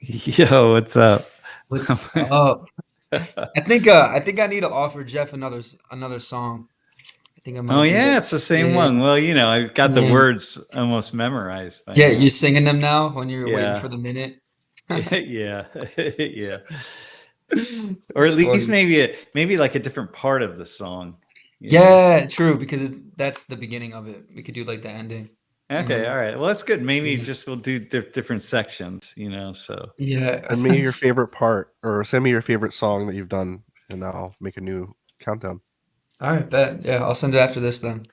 Yo, what's up? What's up? I think I need to offer Jeff another song. I think I Oh might do yeah, that. it's the same Yeah, one. Well, I've got the man. words almost memorized by Yeah, you're now. singing them now when you're waiting Yeah. for the minute. Yeah. Yeah. Or It's at least funny. maybe like a different part of the song, you know. Yeah, true, because that's the beginning of it. We could do like the ending. Okay, Hmm. all right. Well, that's good. Maybe Yeah. just we'll do different sections, so. Yeah. Send me your favorite part, or send me your favorite song that you've done, and I'll make a new countdown. All right, bet. Yeah, I'll send it after this then.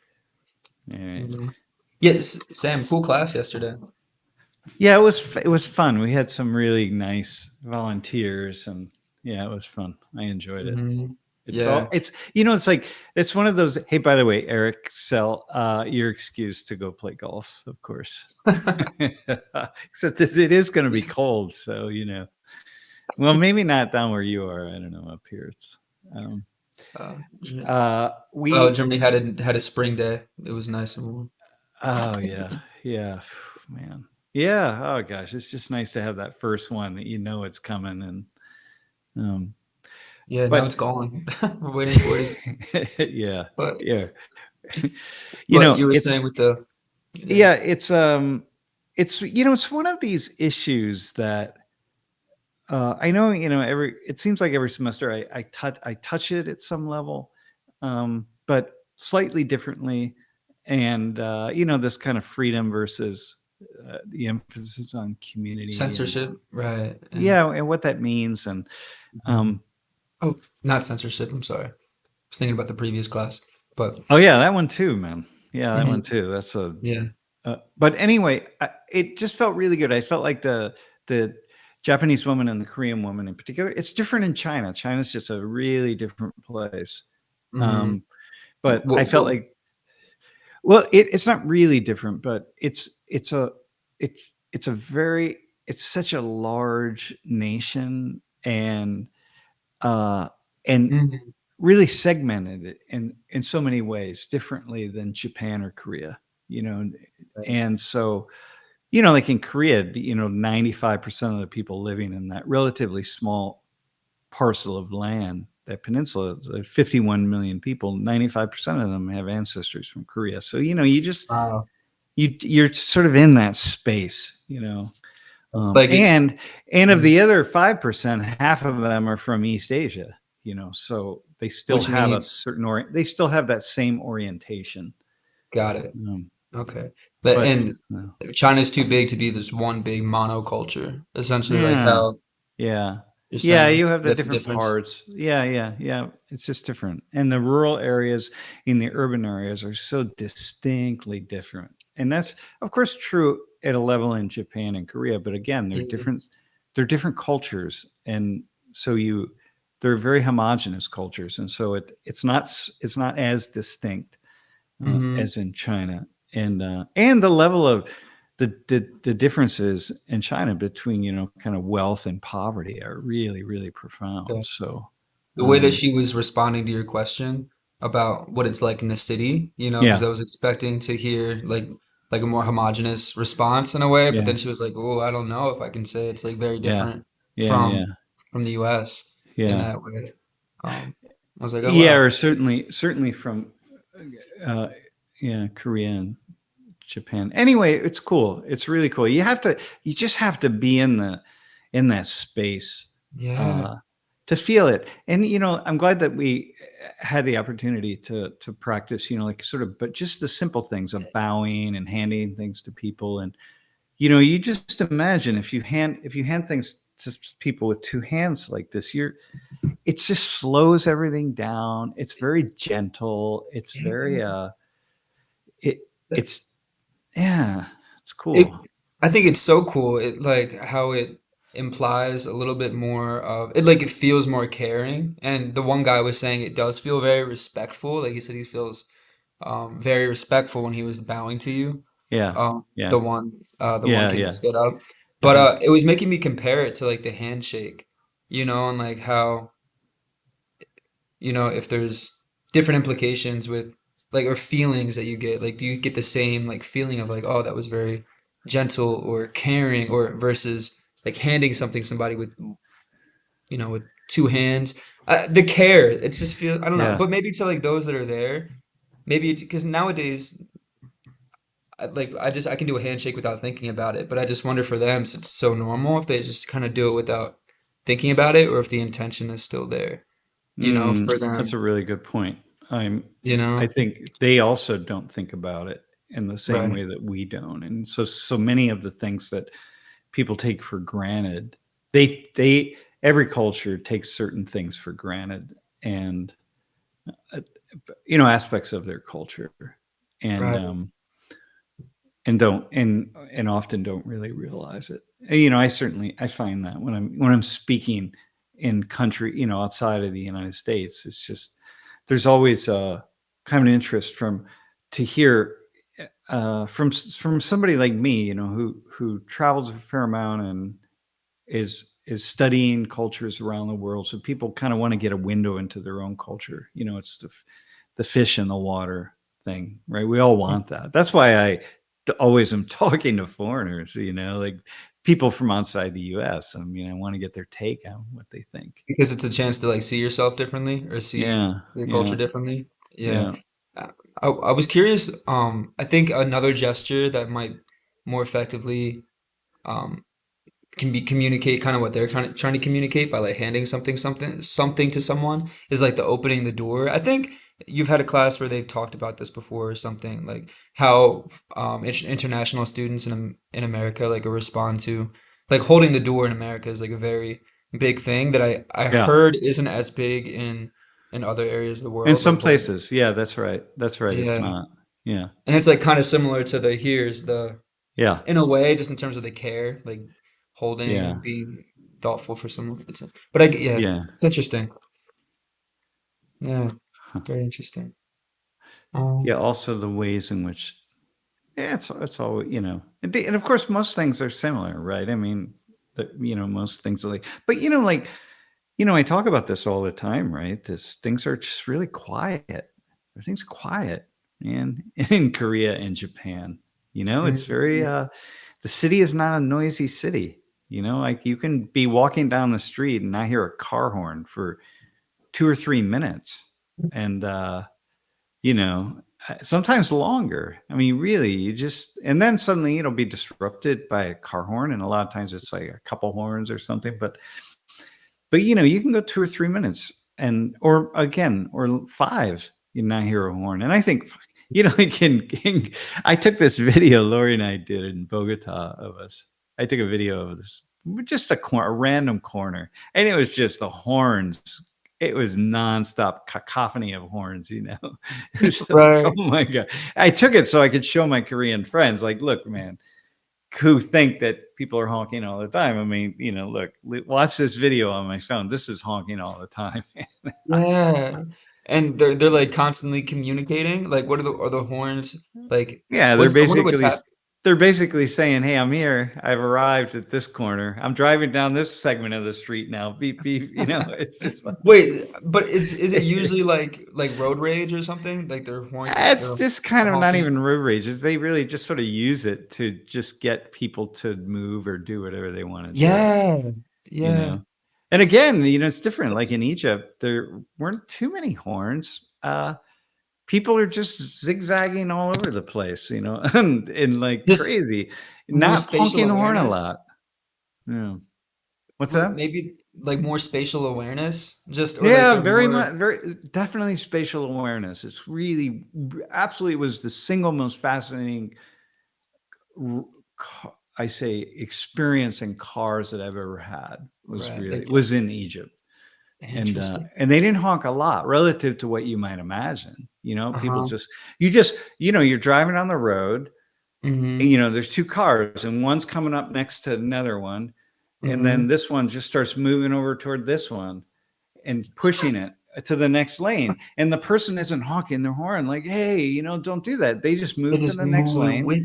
All right. Mhm. Yes, Sam, cool class yesterday. Yeah, it was fun. We had some really nice volunteers and yeah, it was fun. I enjoyed it. Hmm. It's all Yeah. it's like it's one of those. Hey, by the way, Eric, sell you're excused to go play golf, of course. Except it is going to be cold, so Well, maybe not down where you are. I don't know. Up here, it's um, Ge- well, we. Germany had a spring day. It was nice and warm. Oh yeah, yeah, man. Yeah. Oh gosh, it's just nice to have that first one that it's coming and um, Yeah, now it's but gone. We're waiting for it. yeah, But yeah. you were saying It's with the yeah. yeah, it's one of these issues that I know, every it seems like every semester I touch it at some level, but slightly differently, and this kind of freedom versus the emphasis on community and Censorship, right? And yeah, and what that means, and mhm. um, Oh, not censorship. I'm sorry. I was thinking about the previous class, but oh yeah, that one too, man. Yeah, that one mhm. too. That's a Yeah. but anyway, it just felt really good. I felt like the Japanese woman and the Korean woman in particular. It's different in China. China's just a really different place. Hmm. Um, but I felt What? like, well, it's not really different, but it's a very it's such a large nation uh, and Mhm. really segmented it in so many ways differently than Japan or Korea. You know, Right. and so like in Korea, 95% of the people living in that relatively small parcel of land, that peninsula, 51 million people, 95% of them have ancestors from Korea. So, you just, Wow. you're sort of in that space, Like it's, and of mhm. the other 5%, half of them are from East Asia, so they still Which have a means certain they still have that same orientation. got it. Um, Okay. But but, and China's too big to be this one big monoculture. Essentially, like yeah. how Yeah. you're Yeah, saying. you have the That's the different difference. parts. Yeah, yeah, yeah. It's just different. And the rural areas in the urban areas are so distinctly different. And that's of course true at a level in Japan and Korea, but again, Yeah. they're different cultures and so they're very homogenous cultures and so it's not as distinct Hmm. as in China, and the level of the differences in China between kind of wealth and poverty are really really profound. So The way that um, she was responding to your question about what it's like in the city, because yeah, I was expecting to hear like a more homogenous response in a way, but yeah, then she was like, "Oh, I don't know if I can say it's like very yeah, different yeah, yeah, from the US in yeah, that way." I was like, "Oh yeah, wow." or certainly from uh, yeah, Korea and Japan. Anyway, it's cool. It's really cool. You just have to be in that space Yeah. uh, to feel it. And I'm glad that we had the opportunity to practice. Like sort of, but just the simple things of bowing and handing things to people. And you just imagine if you hand things to people with two hands like this, it just slows everything down. It's very gentle. It's very Yeah. it it's yeah, it's It, cool. I think it's so cool. It like how it implies a little bit more of it, like it feels more caring. And the one guy was saying it does feel very respectful. Like he said, he feels very respectful when he was bowing to you. Yeah, yeah, The one yeah, kid that yeah. stood up. But Uh-huh. it was making me compare it to like the handshake, and like how, if there's different implications with like or feelings that you get. Like do you get the same like feeling of like, oh, that was very gentle or caring or versus like handing something somebody with, with two hands. The care, it just feels, I don't know, Yeah. but maybe to like those that are there, maybe because nowadays, I can do a handshake without thinking about it, but I just wonder for them, since it's so normal, if they just kind of do it without thinking about it, or if the intention is still there, for That's a them, really good point. I'm you I know? think they also don't think about it in the same Right, way that we don't. And so many of the things that people take for granted, they every culture takes certain things for granted, and uh, aspects of their culture, and right. don't and often don't really realize it. I find that when I'm speaking in country, outside of the United States, it's just there's always a kind of an interest to hear from somebody like me, who travels a fair amount and is studying cultures around the world. So people kind of want to get a window into their own culture. It's the fish in the water thing, right? We all want that. That's why always am talking to foreigners, like people from outside the US. I mean, I want to get their take on what they think. Because it's a chance to like see yourself differently or see Yeah, your culture yeah, differently. Yeah. yeah, I was curious. I think another gesture that might more effectively um, can be communicate kind of what they're trying to communicate by like handing something to someone is like the opening the door. I think you've had a class where they've talked about this before or something like how international students in America like respond to like holding the door in America is like a very big thing that I yeah. heard isn't as big in other areas of the In world some like holding. places, yeah, that's right. That's right. It's Yeah. not. Yeah, And it's like kind of similar to the here's the yeah, in a way, just in terms of the care, like holding, yeah, being thoughtful for someone. Yeah, yeah. it's interesting. Yeah, very interesting. Yeah. Um, Also, the ways in which, yeah, it's all, and of course, most things are similar, right? I mean, most things are like, but like, I talk about this all the time, right? Things are just really quiet. Everything's quiet, man. In Korea and Japan, it's very. mm, The city is not a noisy city. Like you can be walking down the street and not hear a car horn for 2 or 3 minutes, and you know, sometimes longer. I mean, really, and then suddenly it'll be disrupted by a car horn, and a lot of times it's like a couple horns or something. But you can go 2 or 3 minutes, or five, you not hear a horn. And I think, like I took this video Lori and I did in Bogota of us. I took a video of this, just a random corner, and it was just the horns. It was nonstop cacophony of horns. It was like, oh right. my god! I took it so I could show my Korean friends, like, look, man, who think that people are honking all the time. I mean, look, watch this video on my phone. This is honking all the time. Yeah. And they're like constantly communicating. Like, what are the horns? Like, Yeah, I wonder what's happening. they're basically saying, "Hey, I'm here. I've arrived at this corner. I'm driving down this segment of the street now. Beep beep." It's just like Wait, but is it usually like road rage or something? Like it's they're just kind of not honking. even road rage. They really just sort of use it to just get people to move or do whatever they want to do. Yeah, You yeah. know, and again, it's different. Like That's in Egypt, there weren't too many horns. People are just zigzagging all over the place, and like just crazy, more not spatial honking the horn a lot. awareness. Yeah. What's that? Maybe like more spatial awareness, just or like Yeah, they're very more much, very definitely spatial awareness. It's really, absolutely was the single most fascinating, I say, experience in cars that I've ever had. right, like Was in Egypt. interesting. And they didn't honk a lot relative to what you might imagine. People Uh-huh. just you're driving on the road, and Mm-hmm. there's two cars, and one's coming up next to another one, and then Mm-hmm. this one just starts moving over toward this one and pushing it to the next lane, and the person isn't honking their horn like, hey, don't do that. They just They move to just the next moving lane, with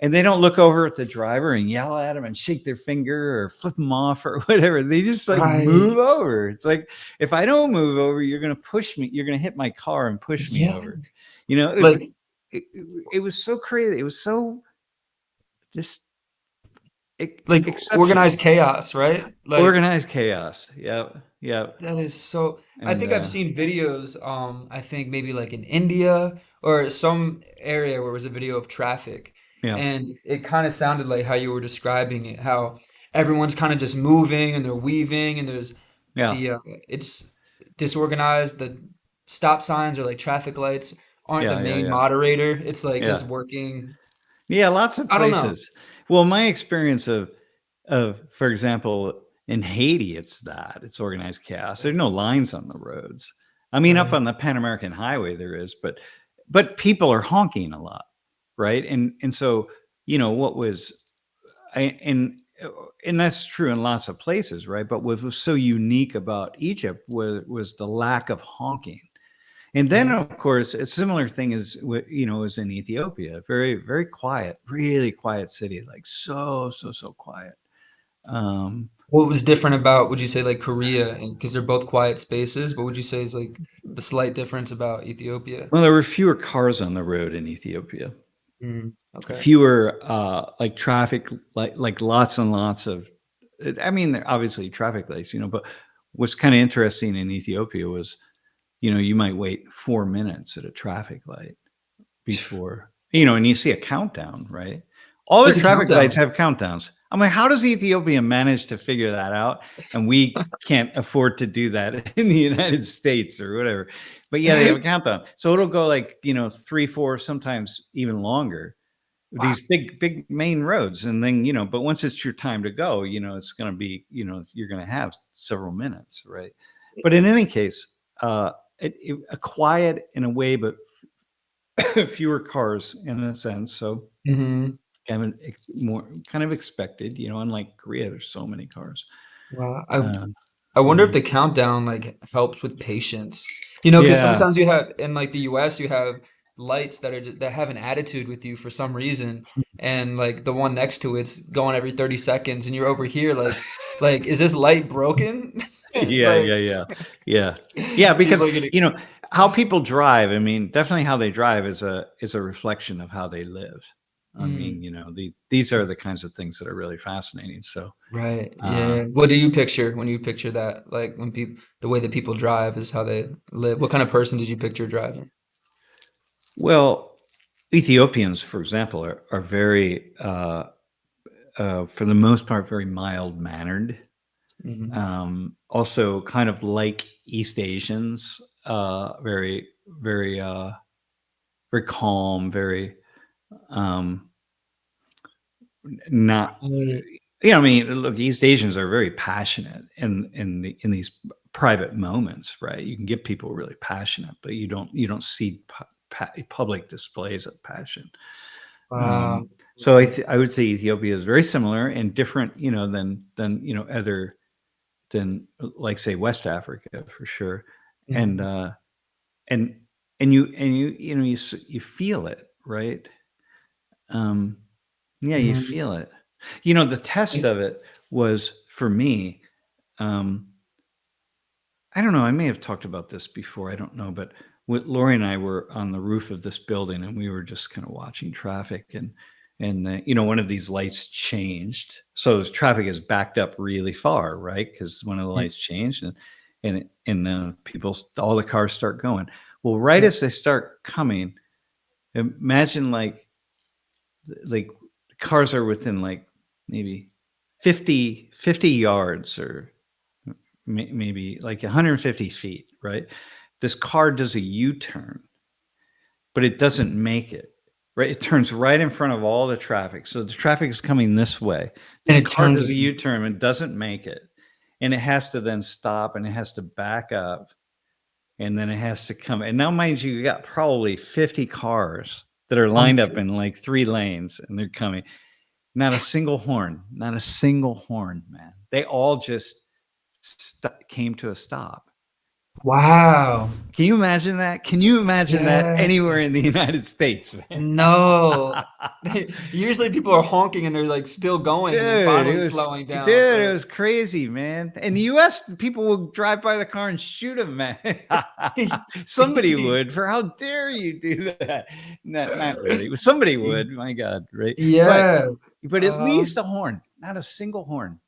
and they don't look over at the driver and yell at him and shake their finger or flip them off or whatever. They just like move right. over. It's like, if I don't move over, you're going to push me. You're going to hit my car and push me Yeah. over. It was Like like, it was so crazy. It was so just Like exceptional. organized chaos, right? Like Organized chaos. Yep. Yep. that is so. I And think I've seen videos. I think maybe like in India or some area where it was a video of traffic, yeah. and it kind of sounded like how you were describing it. How everyone's kind of just moving and they're weaving, and there's Yeah. the it's disorganized. The stop signs or like traffic lights aren't the Yeah. Yeah. main Yeah. moderator. It's like Yeah. just working. Yeah. Lots of I don't know. places. Well, my experience for example, in Haiti, it's organized chaos. There's no lines on the roads. I mean, up Right. on the Pan American Highway there is, but people are honking a lot, right? And so what was I, and that's true in lots of places, right? But what was so unique about Egypt was the lack of honking. And then, Yeah. of course, a similar thing is in Ethiopia. Very, very quiet, really quiet city, like so quiet. Um, What was different about, would you say, like Korea, and because they're both quiet spaces, but would you say is like the slight difference about Ethiopia? well, there were fewer cars on the road in Ethiopia, Okay. fewer like traffic, like lots and lots of. I mean, obviously traffic lights, but what's kind of interesting in Ethiopia was, you might wait 4 minutes at a traffic light before, and you see a countdown, right? All the There's a traffic lights countdown. have countdowns. I'm like, how does Ethiopia manage to figure that out? And we can't afford to do that in the United States or whatever. But yeah, they have a countdown. So it'll go like, 3, 4, sometimes even longer, Wow. these big main roads. And then, but once it's your time to go, it's going to be, you're going to have several minutes, right? But in any case, a quiet in a way, but fewer cars in a sense. So hmm more kind of expected, unlike Korea, there's so many cars. Wow. Um, I wonder if yeah. the countdown like helps with patience. Because Yeah. sometimes you have in like the US, you have lights that that have an attitude with you for some reason, and like the one next to it's going every 30 seconds, and you're over here like is this light broken? Yeah. Like Yeah. Yeah. Yeah. Yeah. Because, people are getting. how people drive, I mean, definitely how they drive is a reflection of how they live. I Mm, mean, these are the kinds of things that are really fascinating. So, right. uh, Yeah. What do you picture when you picture that? Like when people, the way that people drive is how they live. What kind of person did you picture driving? well, Ethiopians, for example, are very, for the most part, very mild mannered. Hmm Also, kind of like East Asians, very, very, very calm, very, um, not. Right. I mean, look, East Asians are very passionate in these private moments, right? You can get people really passionate, but you don't see public displays of passion. Um, Wow. so Wow. I would say Ethiopia is very similar and different, than other than like say West Africa for sure, and Mhm. and you feel it, right? Um, yeah, you Mhm. feel it. The test of it was for me. Um, I don't know. I may have talked about this before. I don't know, but Lori and I were on the roof of this building, and we were just kind of watching traffic, and one of these lights changed, so the traffic is backed up really far, right? Because one of the lights changed, and people, all the cars start going. Well, right Yeah. as they start coming, imagine like the cars are within like maybe 50 yards or maybe like 150 feet, right? This car does a U-turn, but it doesn't make it, right? It turns right in front of all the traffic. So the traffic is coming this way. And This it car turns does a with you. U-turn and doesn't make it. And it has to then stop and it has to back up and then it has to come. And now, mind you, you got probably 50 cars that are I'm lined up sure. in like 3 lanes and they're coming. Not a single horn, not a single horn, man. They all just came to a stop. Wow. Can you imagine that? Can you imagine that Yeah. anywhere in the United States, man? No. Usually people are honking and they're like still going and then Dude, finally slowing down. it was crazy, man. In the US, people will drive by the car and shoot him, man. Somebody would. For how dare you do that? Not really. Somebody would, my God, right? But Yeah. but at least a horn. not a single horn.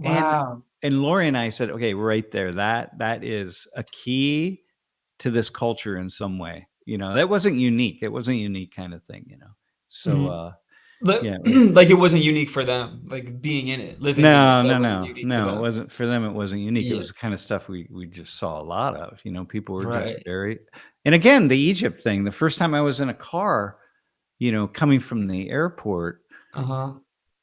And Wow. Lori and I said, okay, right there, that is a key to this culture in some way. That wasn't unique. It wasn't a unique kind of thing. So Mhm. Like, yeah, it was. like it wasn't unique for them. Like being in it, living in it, No, that no, wasn't no, unique to no. It them. wasn't for them. It wasn't unique. It Yeah. was the kind of stuff we just saw a lot of. People were just Right. very. And again, the Egypt thing. The first time I was in a car, coming from the airport, Uh-huh.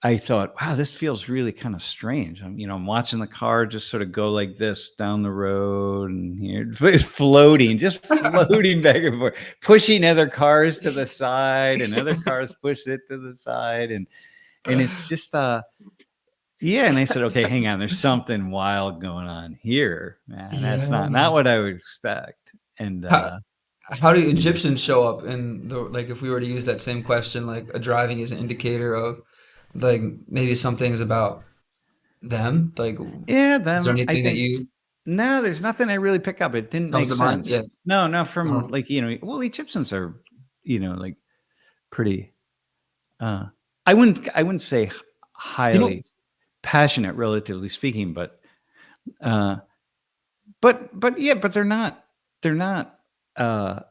I thought, wow, this feels really kind of strange. I'm watching the car just sort of go like this down the road, and it's floating, just floating back and forth, pushing other cars to the side, and other cars push it to the side, and it's just yeah. And I said, okay, hang on, there's something wild going on here, man. That's Yeah. not what I would expect. And How how do Egyptians show up in the like if we were to use that same question, like a driving is an indicator of like maybe some things about them? Like yeah, is there them. I anything that think you no, there's nothing I really pick up. It didn't comes make to mind? sense. Yeah. No, not from Uh-huh. like, well, Egyptians are, like pretty uh I wouldn't say You know, highly passionate, relatively speaking, uh but yeah, but they're not uh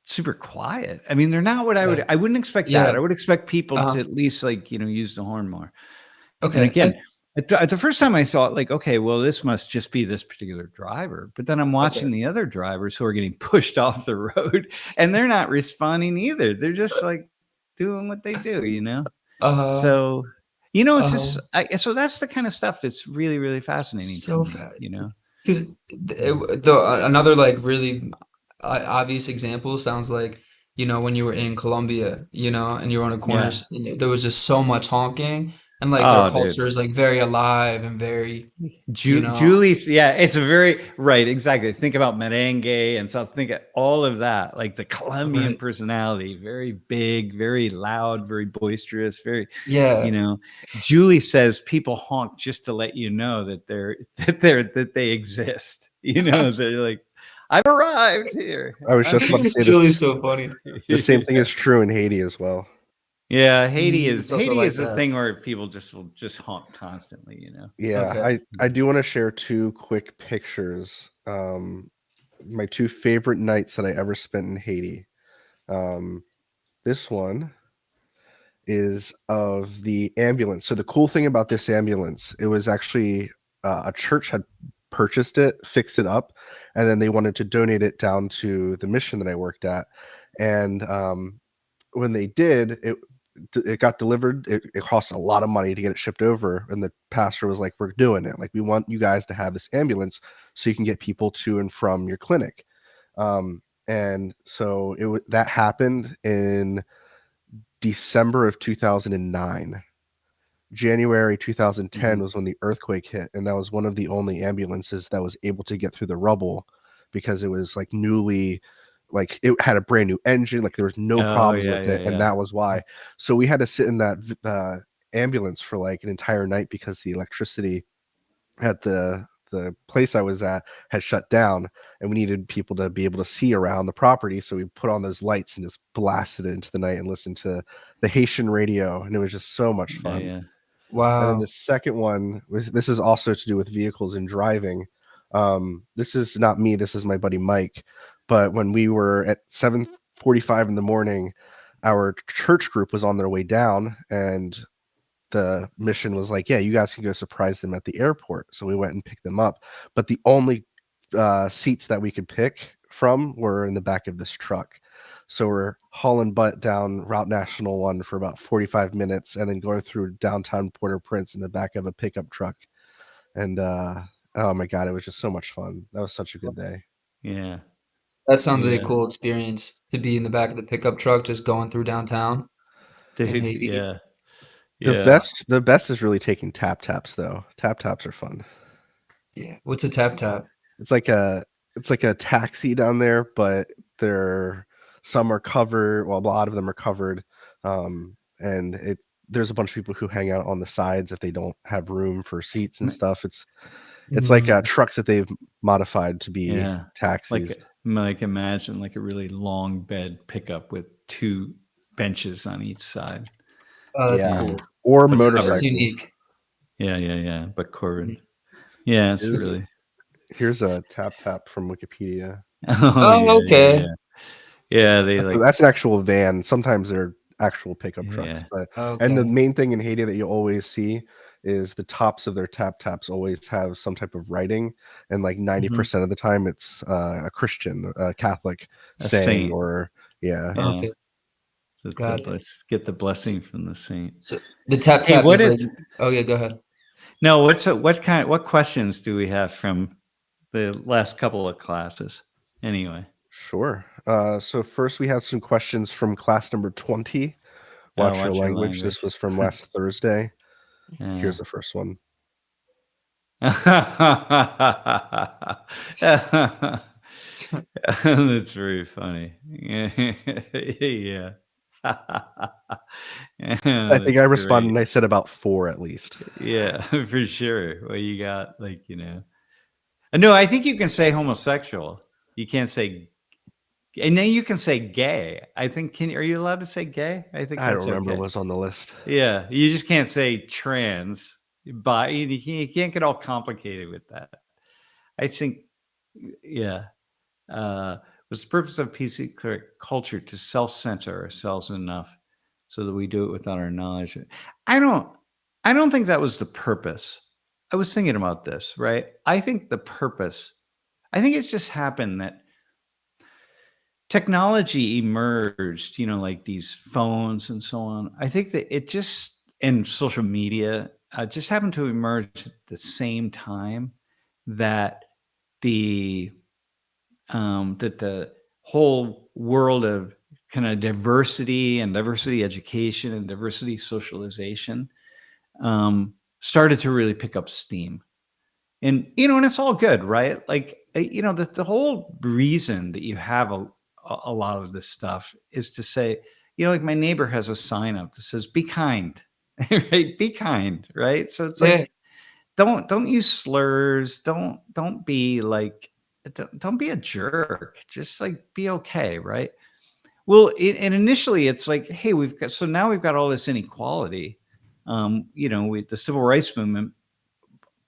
super quiet. I mean, they're not what right. I wouldn't expect that. Yeah. I would expect people to Uh, at least like, use the horn more. And okay. again, And at the first time I thought like, okay, well, this must just be this particular driver. But then I'm okay. watching the other drivers who are getting pushed off the road, and they're not responding either. They're just like doing what they do. Uh, So, it's uh, just so that's the kind of stuff that's really, really fascinating to so me. because Yeah. another like really obvious example sounds like when you were in Colombia, and you were on a corner, Yeah. there was just so much honking, and like their Oh, dude. culture is like very alive and very, you know, Julie's, yeah, it's a very right, exactly. Think about merengue and so think of all of that, like the Colombian right, personality, very big, very loud, very boisterous, very, you yeah. know. Julie says people honk just to let you know that they exist. They're like, I've arrived here. I was just about to say this. Julie's so funny. The same thing Yeah. is true in Haiti as well. Yeah, Haiti is It's also Haiti like is a that. thing where people will just honk constantly. Yeah, Okay. I do want to share two quick pictures. My two favorite nights that I ever spent in Haiti. This one is of the ambulance. So the cool thing about this ambulance, it was actually a church had purchased it, fixed it up, and then they wanted to donate it down to the mission that I worked at. And when they did, it got delivered. It cost a lot of money to get it shipped over, and the pastor was like, "We're doing it. Like, we want you guys to have this ambulance so you can get people to and from your clinic." And so that happened in December of 2009. January 2010 Mhm. was when the earthquake hit, and that was one of the only ambulances that was able to get through the rubble because it was like newly, like it had a brand new engine, like there was no Oh, problems yeah, with yeah, it, and yeah. that was why. So we had to sit in that ambulance for like an entire night because the electricity at the place I was at had shut down, and we needed people to be able to see around the property. So we put on those lights and just blasted it into the night and listened to the Haitian radio, and it was just so much Yeah, fun. yeah. And then the Wow. second one was, this is also to do with vehicles and driving. This is not me, this is my buddy Mike. But when we were at 7:45 in the morning, our church group was on their way down, and the mission was like, yeah, you guys can go surprise them at the airport. So we went and picked them up. But the only seats that we could pick from were in the back of this truck. So we're hauling butt down Route National 1 for about 45 minutes and then going through downtown Port-au-Prince in the back of a pickup truck. And oh my God, it was just so much fun. That was such a good day. Yeah. That sounds like a Yeah. cool experience to be in the back of the pickup truck just going through downtown in Dude, Haiti. yeah. The Yeah. best is really taking tap taps though. Tap taps are fun. Yeah. What's a tap tap? It's like a taxi down there, but they're some are covered. Well, a lot of them are covered, and there's a bunch of people who hang out on the sides if they don't have room for seats and stuff. It's like Mm, trucks that they've modified to be Yeah. taxis. Like imagine like a really long bed pickup with two benches on each side. oh, that's Yeah, Yeah. cool. or But That's covered. motorcycles. unique. Yeah. But covered. Yeah, it's Here's really. here's a tap from Wikipedia. Oh Oh, okay. yeah. They like. That's an actual van. Sometimes they're actual pickup trucks, Yeah. but and the Okay. main thing in Haiti that you always see is the tops of their taps always have some type of writing, and like Mhm. 90% of the time it's a Christian, a Catholic A saying, saint. or yeah. Yeah. Okay. Got it. Let's get the So, blessing from the saint. so the tap Hey, tap what is like, is oh yeah, go ahead. no? What questions do we have from the last couple of classes? Anyway. Sure. So first we have some questions from class number 20. Watch your Watch your language. This language. was from last Thursday. Yeah. Here's the first one. That's very funny. Yeah. Yeah, I think that's I responded great. and I said about 4 at least. Yeah, for sure. Well, you got like, no, I think you can say homosexual. You can't say, and then you can say gay. I think, are you allowed to say gay? I think I don't that's remember okay. what was on the list. Yeah, you just can't say trans. You can't get all complicated with that. I think, yeah. Was the purpose of PC culture to self-censor ourselves enough so that we do it without our knowledge? I don't. I don't think that was the purpose. I was thinking about this, right? I think the purpose. I think it's just happened that technology emerged. Like these phones and so on. I think that it just and social media just happened to emerge at the same time that the that the whole world of kind of diversity and diversity education and diversity socialization started to really pick up steam. And it's all good, right? Like, the whole reason that you have a lot of this stuff is to say, like my neighbor has a sign up that says, be kind, right? Be kind, right? So it's Yeah. like, don't use slurs. Don't be like, don't be a jerk. Just like be okay, right? Well, and initially it's like, hey, now we've got all this inequality. The civil rights movement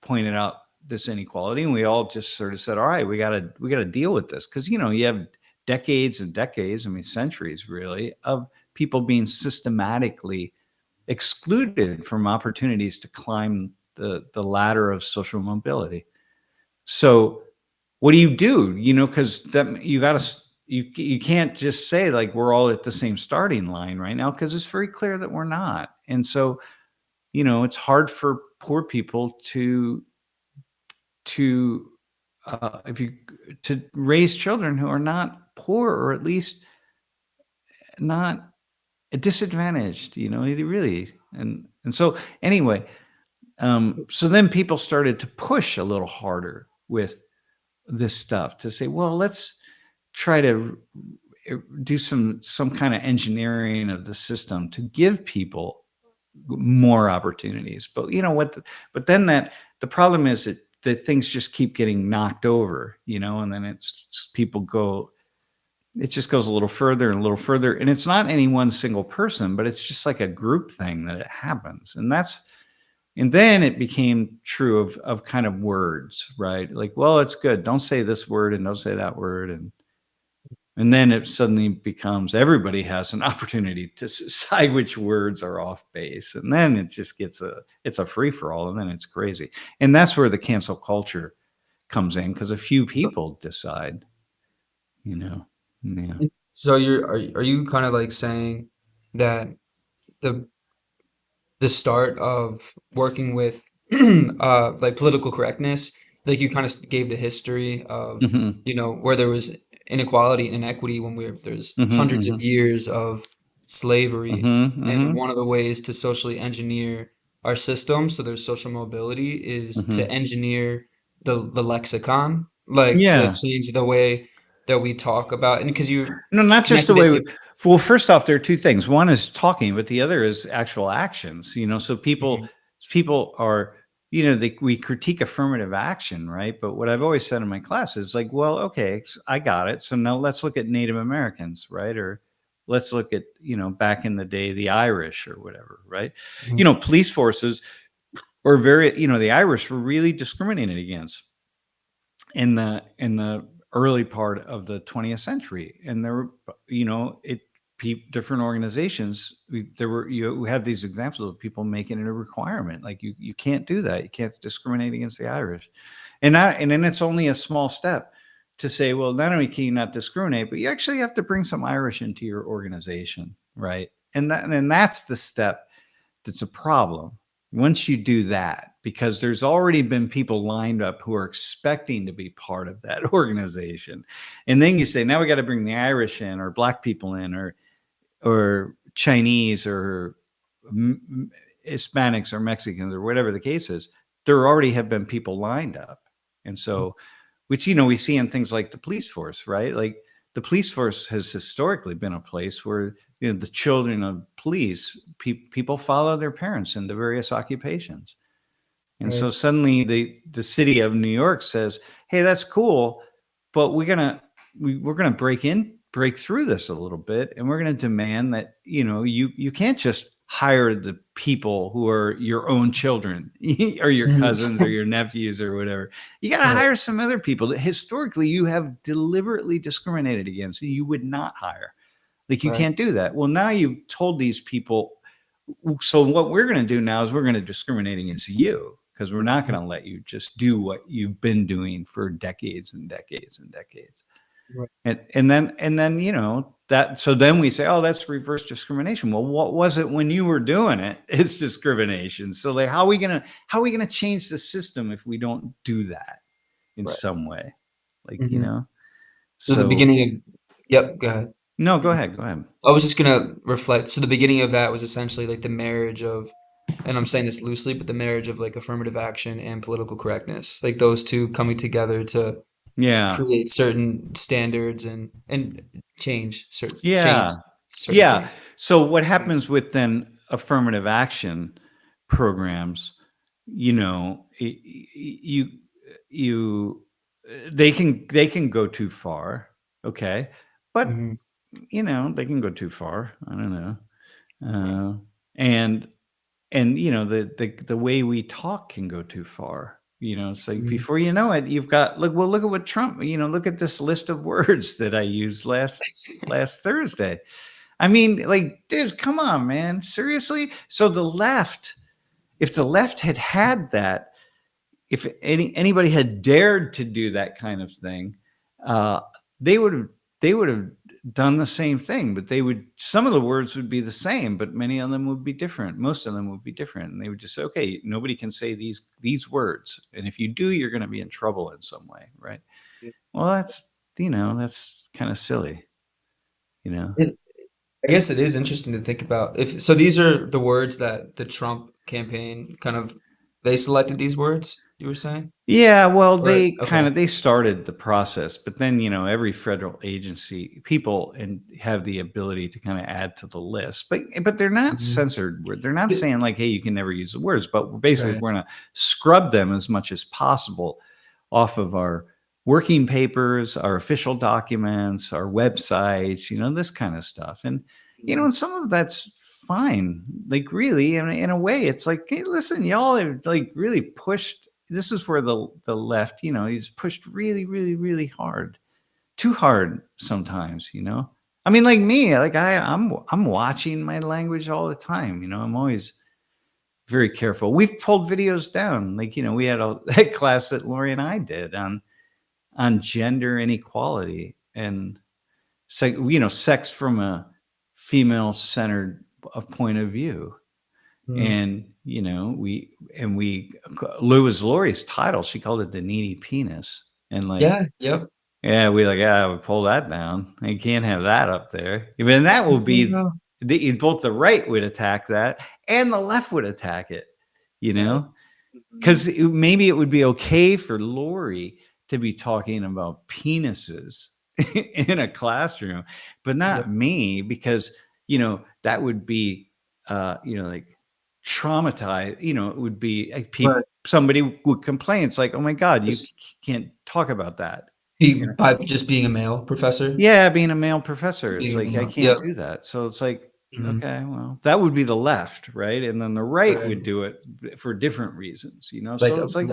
pointed out this inequality, and we all just sort of said, all right, we gotta deal with this, because you have decades and decades, I mean centuries really, of people being systematically excluded from opportunities to climb the ladder of social mobility. So what do? Because that you got to you can't just say like we're all at the same starting line right now, because it's very clear that we're not. And so it's hard for poor people to if you to raise children who are not poor, or at least not disadvantaged. They really. And so anyway, so then people started to push a little harder with this stuff to say, well, let's try to do some kind of engineering of the system to give people more opportunities. But but then the problem is that things just keep getting knocked over, and then it just goes a little further and a little further. And it's not any one single person, but it's just like a group thing that it happens. And then it became true of kind of words, right? Like, well, it's good. Don't say this word and don't say that word. And then it suddenly becomes everybody has an opportunity to decide which words are off base. And then it just it's a free for all. And then it's crazy. And that's where the cancel culture comes in, because a few people decide, Yeah. So are you kind of like saying that the the start of working with like political correctness, like you kind of gave the history of, Hmm. where there was inequality and inequity when there's Hmm. hundreds of Hmm. years of slavery, Hmm. and Hmm. one of the ways to socially engineer our system so there's social mobility is to Hmm. engineer the lexicon, like to Yeah. change the way that we talk about, and because you No, not just the connected it way to. well, first off, there are two things. One is talking, but the other is actual actions, so Mhm. people are, we critique affirmative action, right? But what I've always said in my class is like, well, okay, I got it. So now let's look at Native Americans, right? Or let's look at, back in the day, the Irish or whatever, right? Mhm. Police forces were the Irish were really discriminated against in the early part of the 20th century. And there were, different organizations, you have these examples of people making it a requirement. Like you can't do that. You can't discriminate against the Irish. And then it's only a small step to say, well, not only can you not discriminate, but you actually have to bring some Irish into your organization, right? And that's the step that's a problem. Once you do that, because there's already been people lined up who are expecting to be part of that organization. And then you say, now we got to bring the Irish in, or Black people in, or Chinese, or Hispanics, or Mexicans, or whatever the case is. There already have been people lined up. And so, which, we see in things like the police force, right? Like the police force has historically been a place where, the children of police, people follow their parents into various occupations. And so Right. suddenly the city of New York says, hey, that's cool, but we're gonna break through this a little bit, and we're gonna demand that, you can't just hire the people who are your own children or your cousins or Mhm. your nephews or whatever. You got to Right. hire some other people that historically you have deliberately discriminated against. You would not hire. Like, you Right. can't do that. Well, now you've told these people, so what we're going to do now is we're going to discriminate against you, because we're not going to let you just do what you've been doing for decades and decades and decades. Right. And then that, so then we say, oh, that's reverse discrimination. Well, what was it when you were doing it? It's discrimination. So, like, how are we gonna change the system if we don't do that in Right. some way? Like, Mhm. So the so beginning of, yep, go ahead. no, go ahead. I was just gonna reflect. So the beginning of that was essentially like the marriage of, and I'm saying this loosely, but the marriage of like affirmative action and political correctness, like those two coming together to Yeah. create certain standards and change Yeah. certain Yeah. things. So what happens with then affirmative action programs, you they can go too far, okay? But Hmm. they can go too far. I don't know. Uh, and the way we talk can go too far. It's like, Hmm. before you know it, you've got, look at what Trump, look at this list of words that I used last Thursday. I mean, like, dude, come on, man. Seriously? So if the left had that, if anybody had dared to do that kind of thing, uh, they would have done the same thing. But some of the words would be the same, but many of them would be different. Most of them would be different, and they would just say, okay, nobody can say these words, and if you do, you're going to be in trouble in some way, right? Well, that's kind of silly, you know. It, I guess it is interesting to think about. If so, these are the words that the Trump campaign kind of they selected these words. You were saying, Yeah, well, or okay, they started the process, but then, every federal agency, people and have the ability to kind of add to the list, but they're not hmm, censored. They're not saying, like, hey, you can never use the words, but basically right, we're going to scrub them as much as possible off of our working papers, our official documents, our websites, this kind of stuff. mhm, And some of that's fine. Like, really, in a way, it's like, hey, listen, y'all have, like, really pushed. This is where the left, he's pushed really, really, really hard, too hard sometimes. I mean, like me, like I'm watching my language all the time. I'm always very careful. We've pulled videos down. Like, we had a class that Lori and I did on gender inequality and sex from a female centered point of view. mm, And we Lou was Lori's title. She called it the needy penis. And, like, yeah, yep, yeah, we pull that down. You can't have that up there. Even that will be yeah, both the right would attack that and the left would attack it, you right, know? mhm, Because maybe it would be okay for Lori to be talking about penises in a classroom, but yep, not me, because that would be like traumatized. It would be like right. somebody would complain. It's like, oh my God, you Just can't talk about that. By just being a male professor, Yeah, being a male professor, it's being a like I male. can't Yep. do that. So it's like, Mhm. okay, well, that would be the left, right? And then the right would Right. do it for different reasons, you know. Like, So it's like,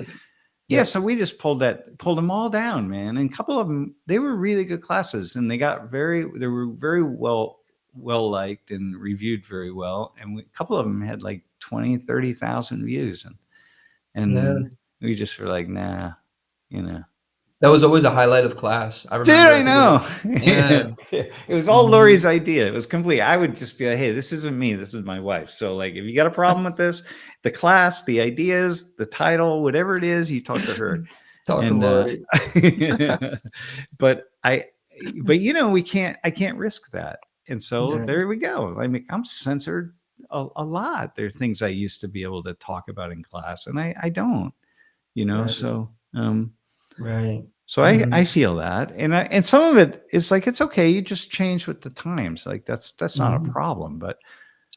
yeah, yep. so we just pulled them all down, man. And a couple of them, they were really good classes, and they were very well liked and reviewed very well. And a couple of them had like 20, 30,000 views, Yeah. and we just were like, nah, you know. That was always a highlight of class. I Dude, remember, I I think it was, know. yeah. It was all Mhm. Lori's idea. It was complete. I would just be like, hey, this isn't me. This is my wife. So, like, if you got a problem with this, the class, the ideas, the title, whatever it is, you talk to her. Talk to And Lori. but I can't risk that. And so Yeah. there we go. I mean, I'm censored a lot. There are things I used to be able to talk about in class, and I don't, you know. Right. So Right. so I Mhm. feel that, and some of it is like it's okay. You just change with the times. Like that's not a Mhm. problem. But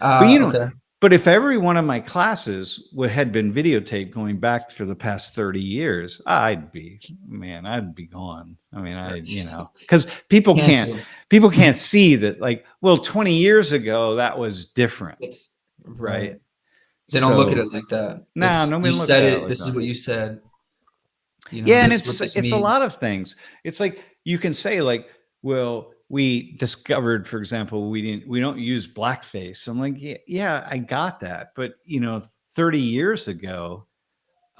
you know, Okay. but if every one of my classes had been videotaped going back for the past 30 years, I'd be gone. I mean, because Cancel. people can't see that. Like, well, 20 years ago that was different, It's right? right. They don't look at So it like that. now It's, no you one looks said at it it. like This is that. what you said. Yeah, and This is what this it's a lot means. of things. It's like you can say like, well, we discovered, for example, we don't use blackface. I'm like, yeah, yeah, I got that, but 30 years ago,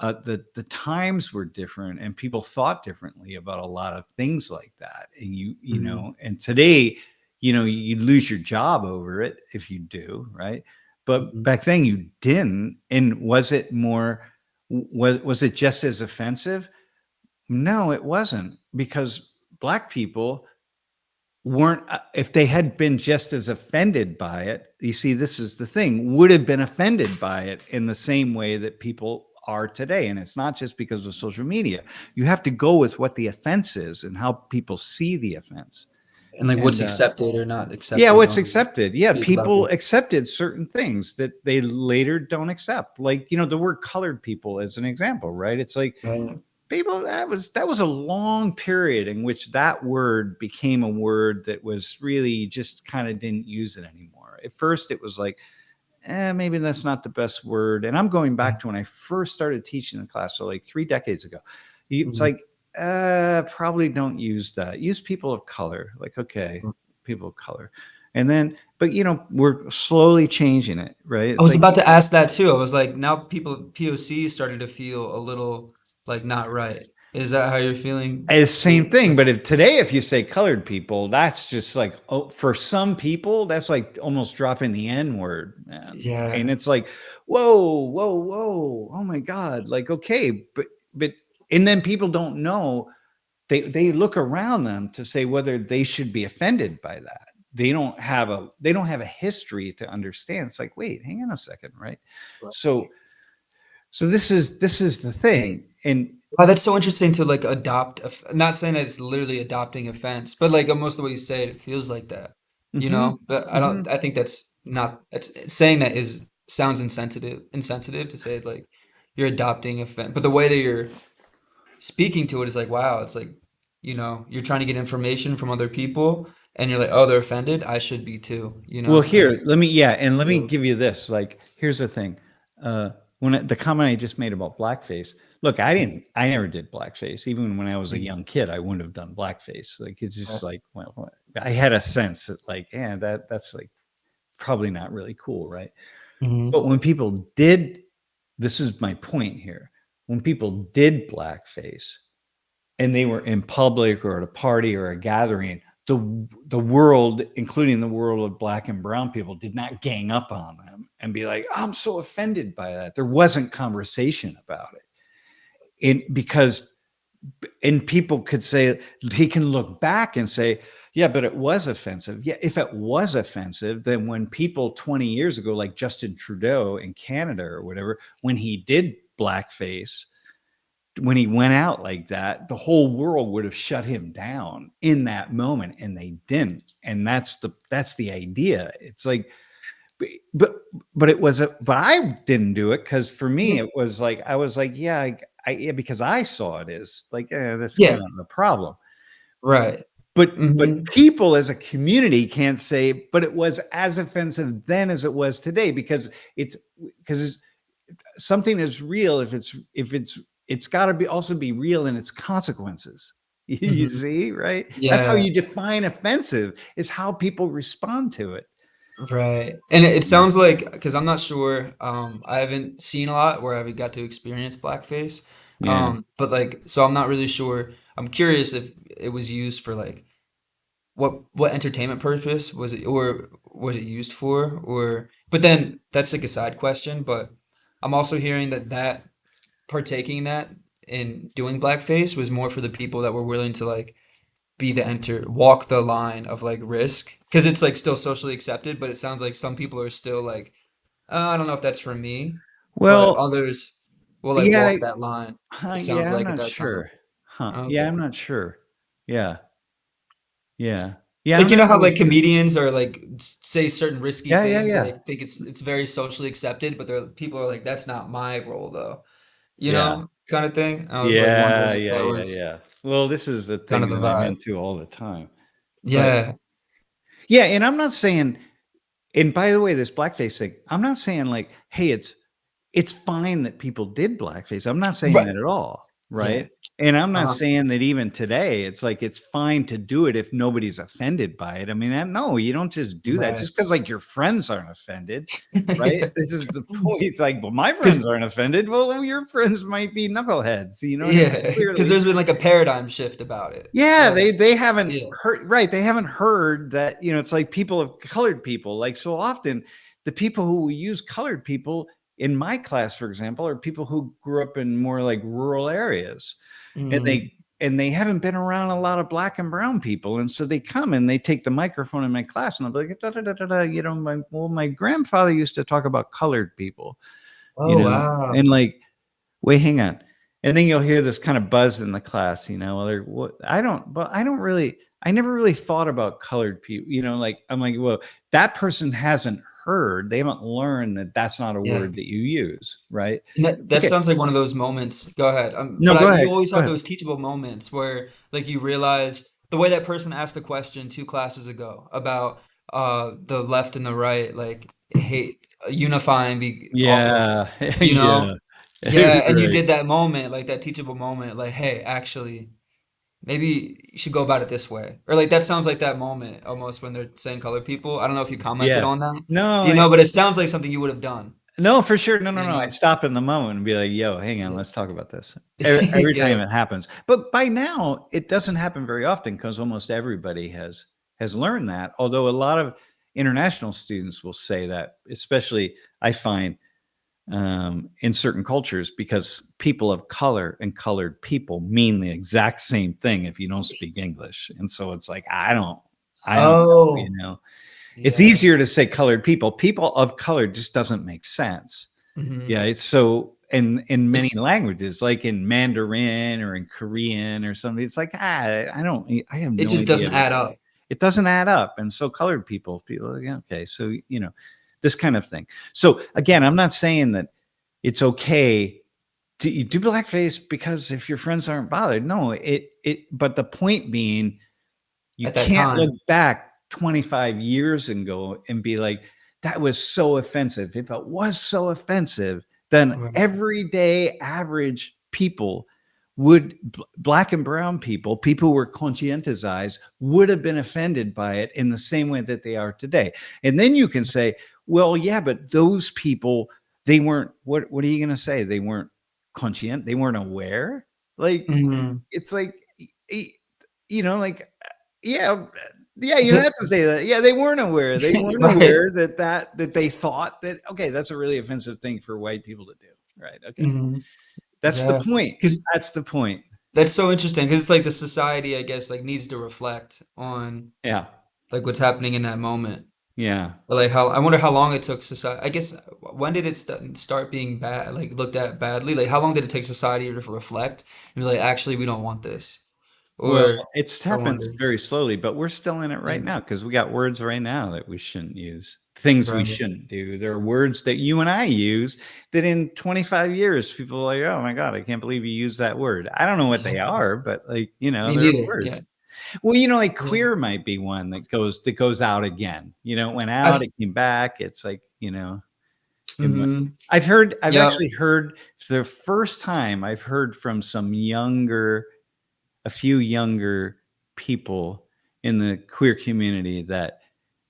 the times were different, and people thought differently about a lot of things like that. And Mhm. and today, you lose your job over it if you do, right? But Mhm. back then you didn't. And was it more? Was it just as offensive? No, it wasn't, because black people weren't, if they had been just as offended by it, you see, this is the thing, would have been offended by it in the same way that people are today. And it's not just because of social media. You have to go with what the offense is and how people see the offense. And like what's And accepted or not yeah, accepted what's on accepted? Yeah, big people level. accepted certain things that they later don't accept. Like, the word colored people as an example, right? It's like, Right. people, that was a long period in which that word became a word that was really just kind of didn't use it anymore. At first it was like, maybe that's not the best word. And I'm going back to when I first started teaching the class, so like 3 decades ago. It's Mhm. like, probably don't use that. Use people of color. Like, okay, people of color. And then, but we're slowly changing it, right? I It's was like, about to ask that too. I was like, now people POC is starting to feel a little like not right. Is that how you're feeling? it's the same thing. Like, But if you say colored people, that's just like, oh, for some people, that's like almost dropping the N word, man. And yeah. it's like, whoa, whoa, whoa, oh my God. Like, okay, but and then people don't know. They look around them to say whether they should be offended by that. They don't have a history to understand. It's like, wait, hang on a second, right? So this is the thing. And Wow, that's so interesting to like adopt. Not saying that it's literally adopting offense, but like almost the way you say it, it feels like that. mhm, But I don't. mhm. I think that's not. That's saying that is sounds insensitive. Insensitive to say like you're adopting offense, but the way that you're speaking to it is like, wow, it's like, you're trying to get information from other people and you're like, oh, they're offended. I should be too, Well, like here, let me yeah. give you this. Like, here's the thing. The comment I just made about blackface. Look, I never did blackface. Even when I was a young kid, I wouldn't have done blackface. Like, it's just like, well, I had a sense that, like, yeah, that's like probably not really cool, right? Hmm. But when people did, this is my point here. When people did blackface, and they were in public or at a party or a gathering, the world, including the world of black and brown people, did not gang up on them and be like, "I'm so offended by that." There wasn't conversation about it. And people could say, they can look back and say, yeah, but it was offensive. Yeah, if it was offensive, then when people 20 years ago, like Justin Trudeau in Canada or whatever, when he did blackface, when he went out like that, the whole world would have shut him down in that moment, and they didn't. And that's the idea. It's like, but but I didn't do it, because for me it was like, I was like, yeah, yeah, because I saw it as like, that's Yeah. kind of the problem. Right. But Hmm. people as a community can't say, but it was as offensive then as it was today, because it's because something is real it's got to be also be real in its consequences. You Hmm. see, right? That's how Yeah. you define offensive, is how people respond to it. Right. And it sounds like, because I'm not sure, I haven't seen a lot where I got to experience blackface. Yeah. But like, so I'm not really sure. I'm curious if it was used for like what entertainment purpose was it, or was it used for, or but then that's like a side question, but I'm also hearing that partaking in that in doing blackface was more for the people that were willing to like be the walk the line of like risk, because it's like still socially accepted, but it sounds like some people are still like, I don't know if that's for me, but Well, others will like yeah, walk that line. It sounds yeah, I'm like at not that time. sure. Huh. Yeah, Okay. I'm not sure. Yeah. Yeah. Yeah, I'm Like, you not know how really like sure. comedians are like say certain risky Yeah, yeah, things, yeah. like think it's very socially accepted, but there people are like, that's not my role though, Yeah. kind of thing. I was like Yeah, wondering if yeah, that yeah, was yeah. Well, this is the kind thing of the that I'm vibe. into all the time. But Yeah. yeah, and I'm not saying, and by the way, this blackface thing, I'm not saying like, hey, it's fine that people did blackface. I'm not saying Right. that at all, Yeah. right? And I'm not Uh-huh. saying that even today, it's like it's fine to do it if nobody's offended by it. I mean, no, you don't just do that Right. just because like your friends aren't offended, right? This is the point. It's like, well, my friends Because aren't offended. Well, your friends might be knuckleheads. You know what I mean? yeah, because Clearly. there's been like a paradigm shift about it. Yeah, Like, they haven't yeah. heard, right, they haven't heard that, it's like people of colored people, like, so often, the people who use colored people in my class, for example, are people who grew up in more, like, rural areas, and Mm. they haven't been around a lot of black and brown people, and so they come and they take the microphone in my class, and I'll be like, "Da, da, da, da, da," my grandfather used to talk about colored people, you Oh know, wow. and, like, wait, hang on. And then you'll hear this kind of buzz in the class, or what I don't really, I never really thought about colored people, like, I'm like, well, that person hasn't heard, they haven't learned that that's not a Yeah. word that you use, right? And that Okay. sounds like one of those moments. Go ahead. No, But go you ahead. always Go have ahead. those teachable moments where like you realize the way that person asked the question 2 classes ago about the left and the right, like hate unifying be off of, Yeah. you know? Yeah. Yeah, and you Right. did that moment, like that teachable moment, like, hey, actually, maybe you should go about it this way. Or like that sounds like that moment almost when they're saying colored people. I don't know if you commented Yeah. on that, No, but it sounds like something you would have done, no, for sure. No, no, you no. I know? stop in the moment and be like, "Yo, hang on, Yeah. let's talk about this." Every Yeah. time it happens, but by now it doesn't happen very often because almost everybody has learned that. Although a lot of international students will say that, especially I find in certain cultures, because people of color and colored people mean the exact same thing if you don't speak English, and so it's like I don't know, Oh, It's yeah. easier to say colored people. People of color just doesn't make sense. Hmm. Yeah, it's so in many It's languages, like in Mandarin or in Korean or something, it's like, I have it no just idea doesn't what add up. it doesn't add up. And so colored people, yeah, okay, so this kind of thing. So again, I'm not saying that it's okay to you do blackface because if your friends aren't bothered. No, but the point being, you At that can't look time. back 25 years ago and be like, that was so offensive. If it was so offensive, then Right. everyday average people black and brown people who were conscientized, would have been offended by it in the same way that they are today. And then you can say, well, yeah, but those people, they weren't, what are you going to say? They weren't they weren't aware. Like, Hmm. it's like, like, yeah, yeah, you The, have to say that. Yeah, they weren't aware. They weren't right. aware that they thought that, okay, that's a really offensive thing for white people to do. Right. Okay. Hmm. That's the Yeah. point. Because That's the point. that's so interesting. Because it's like the society, I guess, like needs to reflect on Yeah. like what's happening in that moment. Yeah. Or like how I wonder how long it took society. I guess when did it start being bad, like looked at badly? Like how long did it take society to reflect and be like, actually, we don't want this, Well, or it's I happened wonder. very slowly, but we're still in it right Yeah. now because we got words right now that we shouldn't use, things we Right. shouldn't do. There are words that you and I use that in 25 years, people are like, oh my God, I can't believe you used that word. I don't know what they Yeah. are, but like, Me they're neither. words. Yeah. Well, like Yeah. queer might be one that goes out again. It went I out, it came back. It's like, it might- hmm I've Yep. actually heard for the first time, I've heard from a few younger people in the queer community that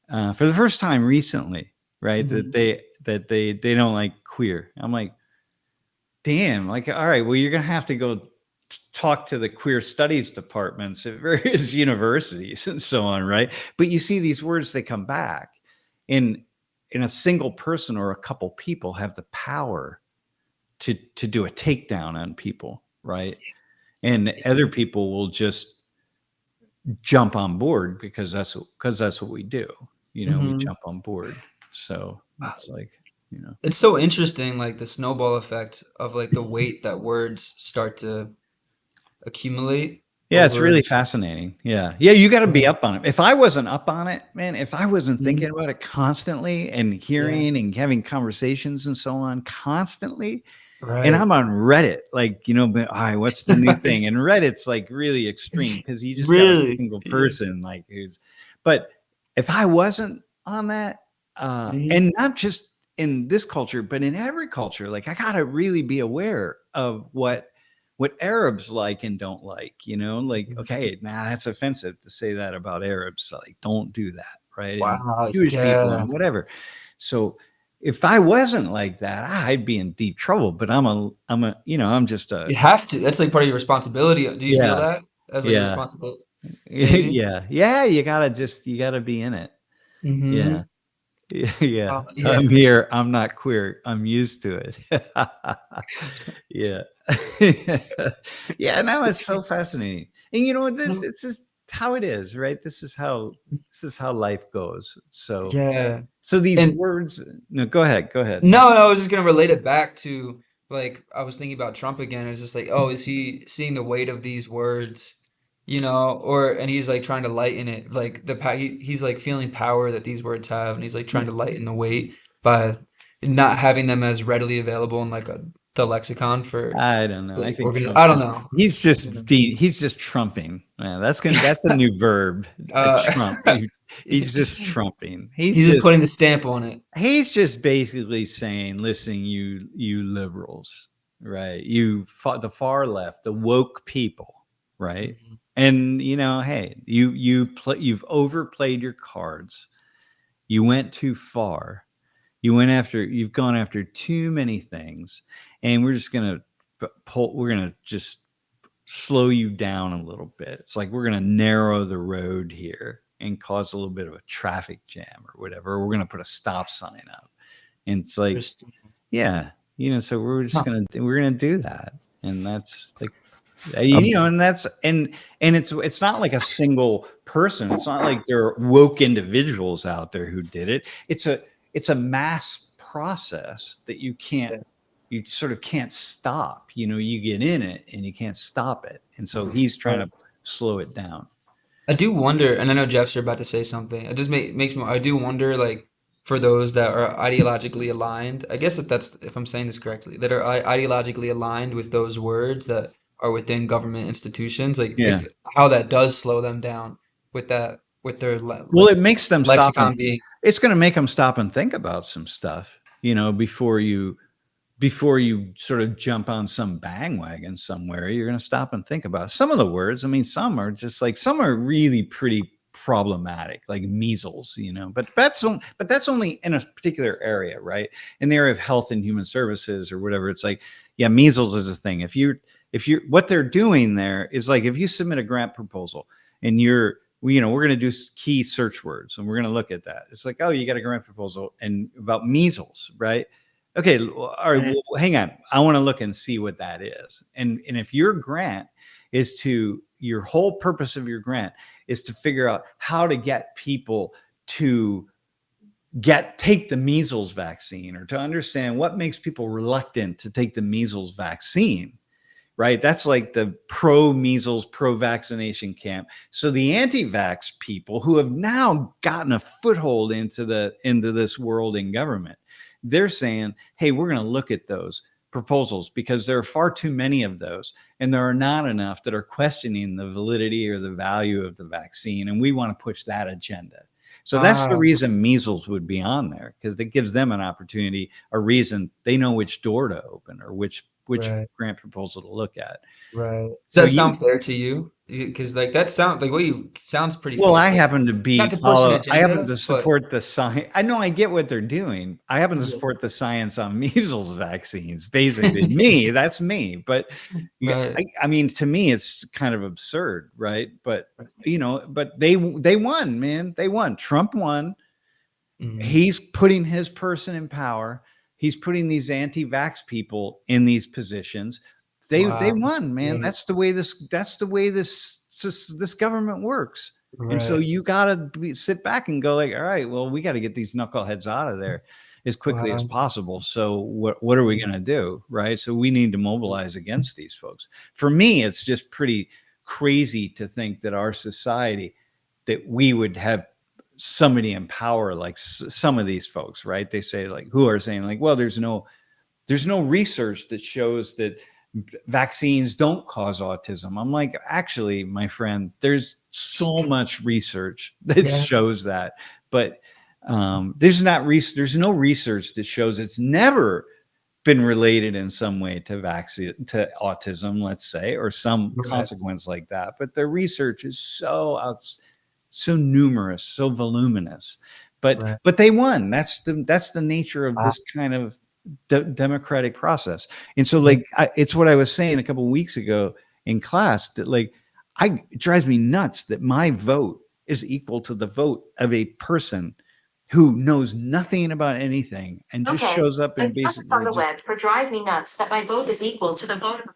for the first time recently, right, that Mhm. they don't like queer. I'm like, damn, like, all right, well, you're gonna have to go talk to the queer studies departments at various universities and so on, right? But you see these words, they come back, and in a single person or a couple people have the power to do a takedown on people, right? And other people will just jump on board because that's what we do. We hmm jump on board. So it's like, It's so interesting, like the snowball effect of like the weight that words start to accumulate yeah, it's over. really fascinating. Yeah, you got to be Yeah. up on it. If I wasn't up on it, man, if I wasn't Mhm. thinking about it constantly and Yeah. hearing and having conversations and so on constantly, and Right. I'm on Reddit, like, but all right, what's the new thing? And Reddit's like really extreme because you just got a Really? single Yeah. person like but if I wasn't on that, Mhm. and not just in this culture, but in every culture, like I gotta really be aware of what Arabs like and don't like, like, Mhm. okay, now that's offensive to say that about Arabs. So like, don't do that, right? And Wow. Jewish people Yeah. and whatever. So if I wasn't like that, I'd be in deep trouble. But I'm just You a have to. That's like part of your responsibility. Do you feel yeah, that as like a yeah, responsibility? Maybe. yeah. You gotta be in it. hmm Yeah, yeah. Yeah. I'm here. I'm not queer. I'm used to it. Yeah. Yeah, no, it's so fascinating. And this is how it is, right? This is how life goes. Yeah. So these And words, no, go ahead. Go ahead. no, I was just gonna relate it back to like I was thinking about Trump again. It's just like, oh, is he seeing the weight of these words, or and he's like trying to lighten it, like he's like feeling power that these words have, and he's like trying to lighten the weight by not having them as readily available in like the lexicon for I don't know. I like think Trump I don't is know. he's just trumping. Man, that's a new verb. A Uh, trump. He's just trumping. he's just putting the stamp on it. He's just basically saying, listen, you liberals, right? The far left, the woke people, right? Mhm. And hey, you've overplayed your cards. You went too far. You've gone after too many things, and we're gonna just slow you down a little bit. It's like we're gonna narrow the road here and cause a little bit of a traffic jam or whatever. We're gonna put a stop sign up. And it's like, Interesting. yeah, so Huh. we're gonna do that. And that's like, Um, and it's not like a single person. It's not like there are woke individuals out there who did it. It's a mass process that you sort of can't stop. You get in it and you can't stop it. And so he's trying Right. to slow it down. I do wonder, and I know Jeff's about to say something. It just makes me. I do wonder, like, for those that are ideologically aligned. I guess if I'm saying this correctly, that are ideologically aligned with those words that are within government institutions, like Yeah. if how that does slow them down with their Well, like it makes them stop and lexicon being it's going to make them stop and think about some stuff, before you sort of jump on some bandwagon somewhere. You're going to stop and think about some of the words. I mean, some are really pretty problematic, like measles, but that's only in a particular area, right? In the area of health and human services or whatever. It's like, yeah, measles is a thing. If you're what they're doing there is like, if you submit a grant proposal and we're going to do key search words and we're going to look at that. It's like, oh, you got a grant proposal and about measles, right? Okay, all right, right. well, hang on. I want to look and see what that is. And if your whole purpose of your grant is to figure out how to get people to take the measles vaccine, or to understand what makes people reluctant to take the measles vaccine, right? That's like the pro-measles, pro-vaccination camp. So the anti-vax people who have now gotten a foothold into this world in government, they're saying, hey, we're going to look at those proposals because there are far too many of those. and there are not enough that are questioning the validity or the value of the vaccine. And we want to push that agenda. So that's the Ah, reason measles would be on there, because it gives them an opportunity, a reason. They know which door to open or which right, grant proposal to look at. right. Does So that sound fair to you? Because like that sound like what you sounds pretty well, fair. I Like happen to not be to push an I happen agenda, to but support the science. I know I get what they're doing. I happen to yeah. support the science on measles vaccines. Basically, me, that's me. But yeah, Right. I mean, to me, it's kind of absurd, right? But but they won, man. They won. Trump won. Mhm. He's putting his person in power. He's putting these anti-vax people in these positions. They Wow. won, man. Yeah. That's the way this government works. And so Right. you gotta sit back and go like, all right, well, we got to get these knuckleheads out of there as quickly as Wow. possible. So what are we gonna do, right? So we need to mobilize against these folks. For me, it's just pretty crazy to think that our society, that we would have somebody in power like some of these folks, right? They say like, who are saying like, well, there's no research that shows that vaccines don't cause autism. I'm like, actually, my friend, there's so much research that Yeah. shows that, but there's no research that shows it's never been related in some way to vaccine, to autism, let's say, or some Right. consequence like that. But the research is so numerous, so voluminous. But Right. they won. That's the nature of Wow. this kind of democratic process. And so, Yeah. like, it's what I was saying a couple of weeks ago in class, that like, it drives me nuts that my vote is equal to the vote of a person who knows nothing about anything and just shows up and basically just. For drive me nuts that my vote is equal to the vote of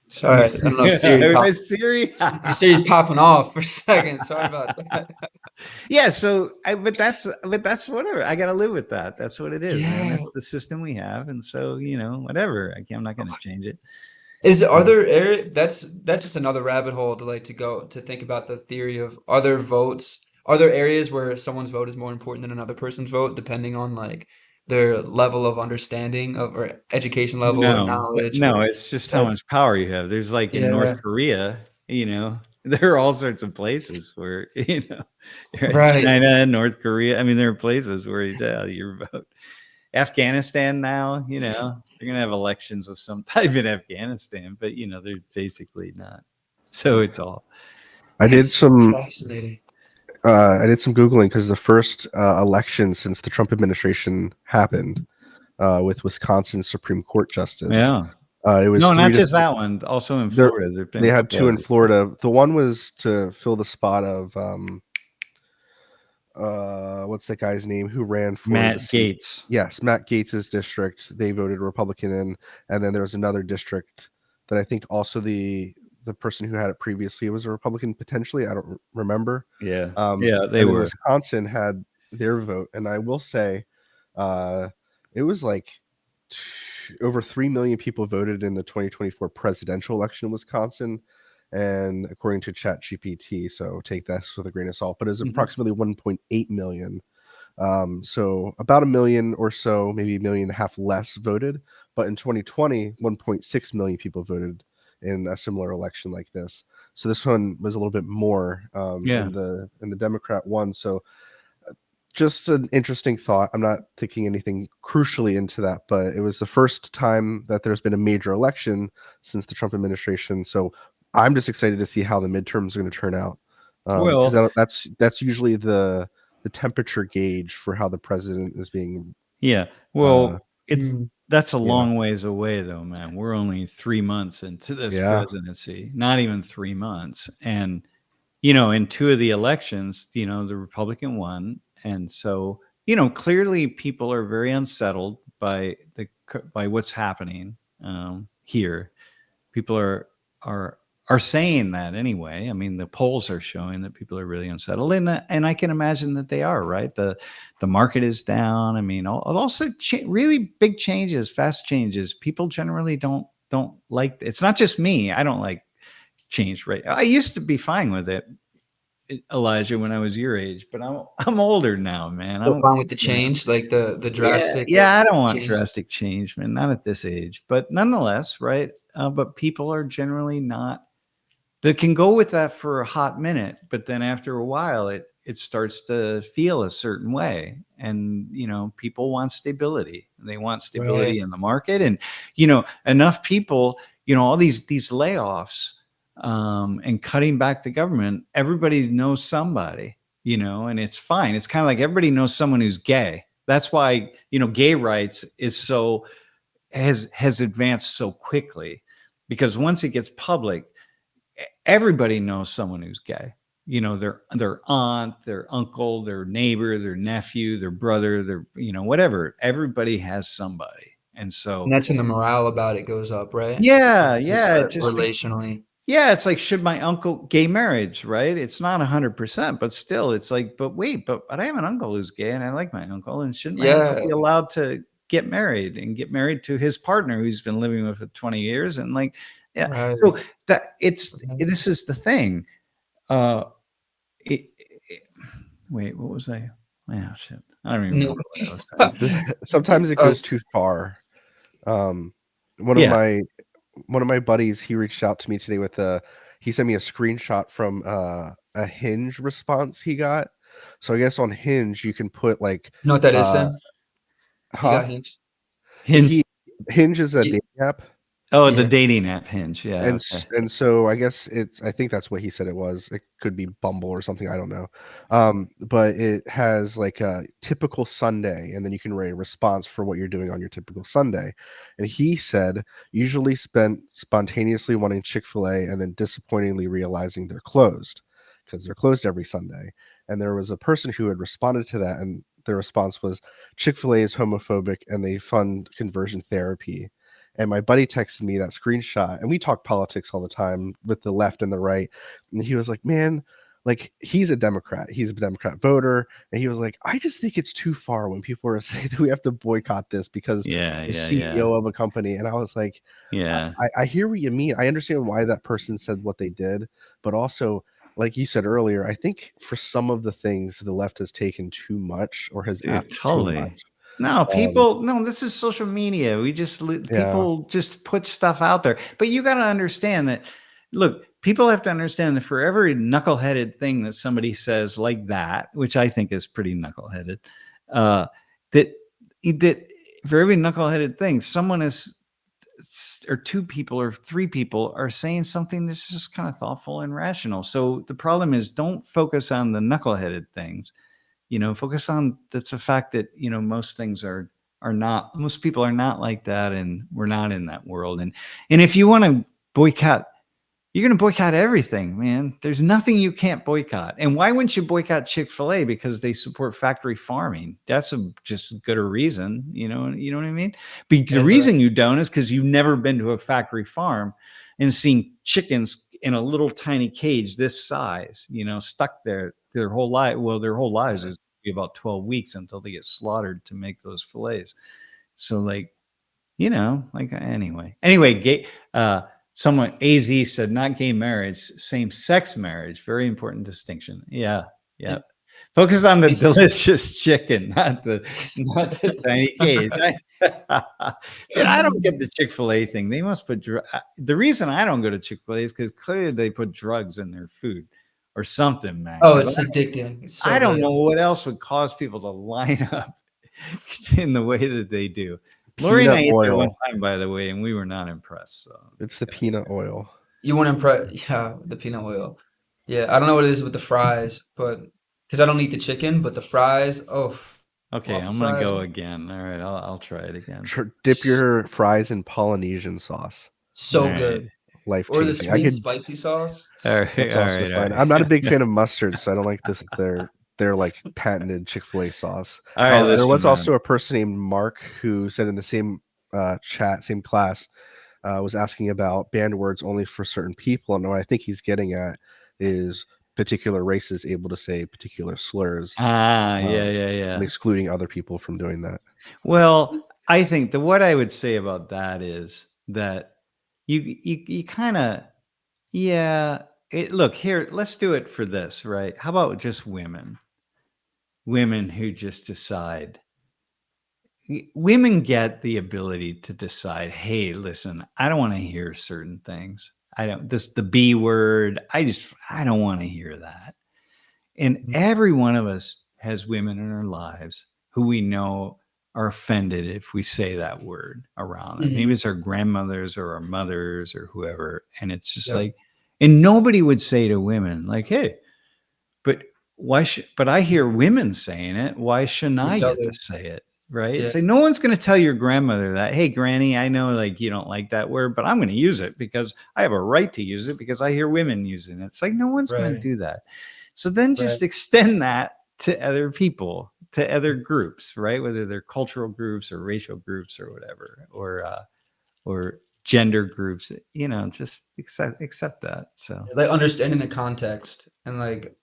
Sorry, I don't know. Siri pop. Siri. Siri popping off for a second. Sorry about that. Yeah, so but that's whatever. I got to live with that. That's what it is, man. Yeah. That's the system we have, and so whatever. I'm not going to change it. Are there area that's just another rabbit hole to like to go to think about the theory of other votes. Are there areas where someone's vote is more important than another person's vote, depending on like their level of understanding of or education level or knowledge No, or it's just how like much power you have. There's like in yeah, North Korea, there are all sorts of places where right. China, North Korea. I mean, there are places where your vote. Afghanistan now, they're gonna have elections of some type in Afghanistan, but they're basically not. So it's all. I did That's some fascinating. Googling because the first election since the Trump administration happened with Wisconsin Supreme Court Justice. Yeah. It was No, three not to just that one. Also in there- Florida, there've been they a had couple two in others. Florida. The one was to fill the spot of what's that guy's name who ran for the Matt seat? Gaetz. Yes, Matt Gaetz's district. They voted Republican in, and then there was another district that I think also the person who had it previously was a Republican potentially. I don't remember. Yeah. Um, Yeah, they and then were. Wisconsin had their vote, and I will say, it was like over 3 million people voted in the 2024 presidential election in Wisconsin, and according to ChatGPT, so take this with a grain of salt, but it was Mhm. approximately 1.8 million. So about a million or so, maybe a million and a half less voted. But in 2020, 1.6 million people voted in a similar election like this. So this one was a little bit more, Yeah. and the Democrat won. So just an interesting thought. I'm not thinking anything crucially into that, but it was the first time that there's been a major election since the Trump administration. So I'm just excited to see how the midterms are going to turn out, because Well, that's usually the temperature gauge for how the president is being. yeah. Uh, Well, Mm. that's a yeah, long ways away, though, man. We're only 3 months into this yeah, presidency, not even 3 months. And, in two of the elections, the Republican won. And so, clearly people are very unsettled by what's happening here. People are saying that anyway. I mean, the polls are showing that people are really unsettled, and I can imagine that they are, right. The market is down. I mean, also really big changes, fast changes. People generally don't like. It's not just me. I don't like change. Right. I used to be fine with it, Elijah, when I was your age, but I'm older now, man. I What's don't. wrong with the change, like the Yeah, drastic yeah. I don't want change? drastic change, man. Not at this age, but nonetheless, right. but people are generally not. They can go with that for a hot minute, but then after a while, it starts to feel a certain way, and people want stability. They want stability Right. in the market, and enough people, all these layoffs, and cutting back the government. Everybody knows somebody, and it's fine. It's kind of like everybody knows someone who's gay. That's why gay rights has advanced so quickly, because once it gets public, everybody knows someone who's gay. Their aunt, their uncle, their neighbor, their nephew, their brother, their whatever. Everybody has somebody, and And so that's when the morale about it goes up, right? yeah, Once you yeah. It start just relationally. yeah, it's like, should my uncle gay marriage, right? It's not 100%, but still, it's like, but wait, but I have an uncle who's gay, and I like my uncle, and shouldn't my uncle Yeah, be allowed to get married to his partner who he's been living with for 20 years, and like, yeah. right. So Right. this is the thing. Uh, it, it- wait, what was I? Oh shit, I don't even No. remember what I was saying. Sometimes it Oh, goes too far. Um, one of Yeah, my one of my buddies, he reached out to me today with he sent me a screenshot from a Hinge response he got. So I guess on Hinge you can put like you know what that is, uh Sam? You huh? got Hinge? Hinge. He Hinge is a Ye- dating app. Oh, the Yeah. dating app Hinge. Yeah, And okay. so I guess I think that's what he said it was. It could be Bumble or something, I don't know. But it has like a typical Sunday, and then you can write a response for what you're doing on your typical Sunday. And he said, usually spent spontaneously wanting Chick-fil-A and then disappointingly realizing they're closed, because they're closed every Sunday. And there was a person who had responded to that, and their response was, Chick-fil-A is homophobic and they fund conversion therapy. And my buddy texted me that screenshot, and we talk politics all the time with the left and the right. And he was like, man, like, he's a Democrat, he's a Democrat voter. And he was like, I just think it's too far when people are saying that we have to boycott this because Yeah, the yeah, yeah, CEO of a company. And I was like, yeah. I hear what you mean. I understand why that person said what they did, but also, like you said earlier, I think for some of the things the left has taken too much or has Dude, asked too totally. much. No, Um, no, this is social media. yeah, People just put stuff out there. But you got to understand that, look, people have to understand that for every knuckleheaded thing that somebody says like that, which I think is pretty knuckleheaded, uh, that, that for every knuckleheaded thing, someone is, or two people or three people are saying something that's just kind of thoughtful and rational. So the problem is, don't focus on the knuckleheaded things. Focus on the fact that most things are not, most people are not like that, and we're not in that world. And if you want to boycott, you're going to boycott everything, man. There's nothing you can't boycott. And why wouldn't you boycott Chick-fil-A? Because they support factory farming. That's just as good a reason. You know what I mean? Because the Yeah, but reason you don't is because you've never been to a factory farm and seen chickens in a little tiny cage this size, stuck there their whole life. Well, their whole lives is about 12 weeks until they get slaughtered to make those fillets. So like, anyway, gay, someone AZ said, not gay marriage, same sex marriage. Very important distinction. Yeah. Yeah. it- Focus on the it's- delicious chicken, not the tiny cage. Dude, I don't get the Chick-fil-A thing. They must put the reason I don't go to Chick-fil-A is because clearly they put drugs in their food or something, man. Oh, 'Cause it's addicting. It's I so don't good. know what else would cause people to line up in the way that they do. Lori and I peanut ate there one oil. time, by the way, and we were not impressed. So It's the peanut oil. You want to impress, yeah, the peanut oil. Yeah, I don't know what it is with the fries, but because I don't eat the chicken, but the fries, oh, okay, waffle I'm gonna fries, go again. All right, I'll try it again. Dip s- your fries in Polynesian sauce. All so right, good. Life Or the changing. I sweet and could. spicy sauce. all right, That's all also right, all fine. right. I'm not a big fan of mustard, so I don't like this. Their like patented Chick-fil-A sauce. All right, There listen, was man. also a person named Mark who said in the same chat, same class, was asking about banned words only for certain people, and what I think he's getting at is particular races able to say particular slurs, Yeah, and yeah. excluding other people from doing that. Well, I think what I would say about that is that you kind of, yeah. Look here, let's do it for this, right? How about just women who just decide, women get the ability to decide, hey, listen, I don't want to hear certain things. The B word, I don't want to hear that. And every one of us has women in our lives who we know are offended if we say that word around them. Maybe it's our grandmothers or our mothers or whoever. And it's just Yep. like, and nobody would say to women like, hey, but but I hear women saying it. Why shouldn't I Each get to other. say it? Right. Yeah. It's like, no one's going to tell your grandmother that, hey, granny, I know like you don't like that word, but I'm going to use it because I have a right to use it because I hear women using it. It's like, no one's going to Right. do that. So then just Right. extend that to other people, to other groups, right? Whether they're cultural groups or racial groups or whatever, or gender groups, just accept that. So Like understanding the context and like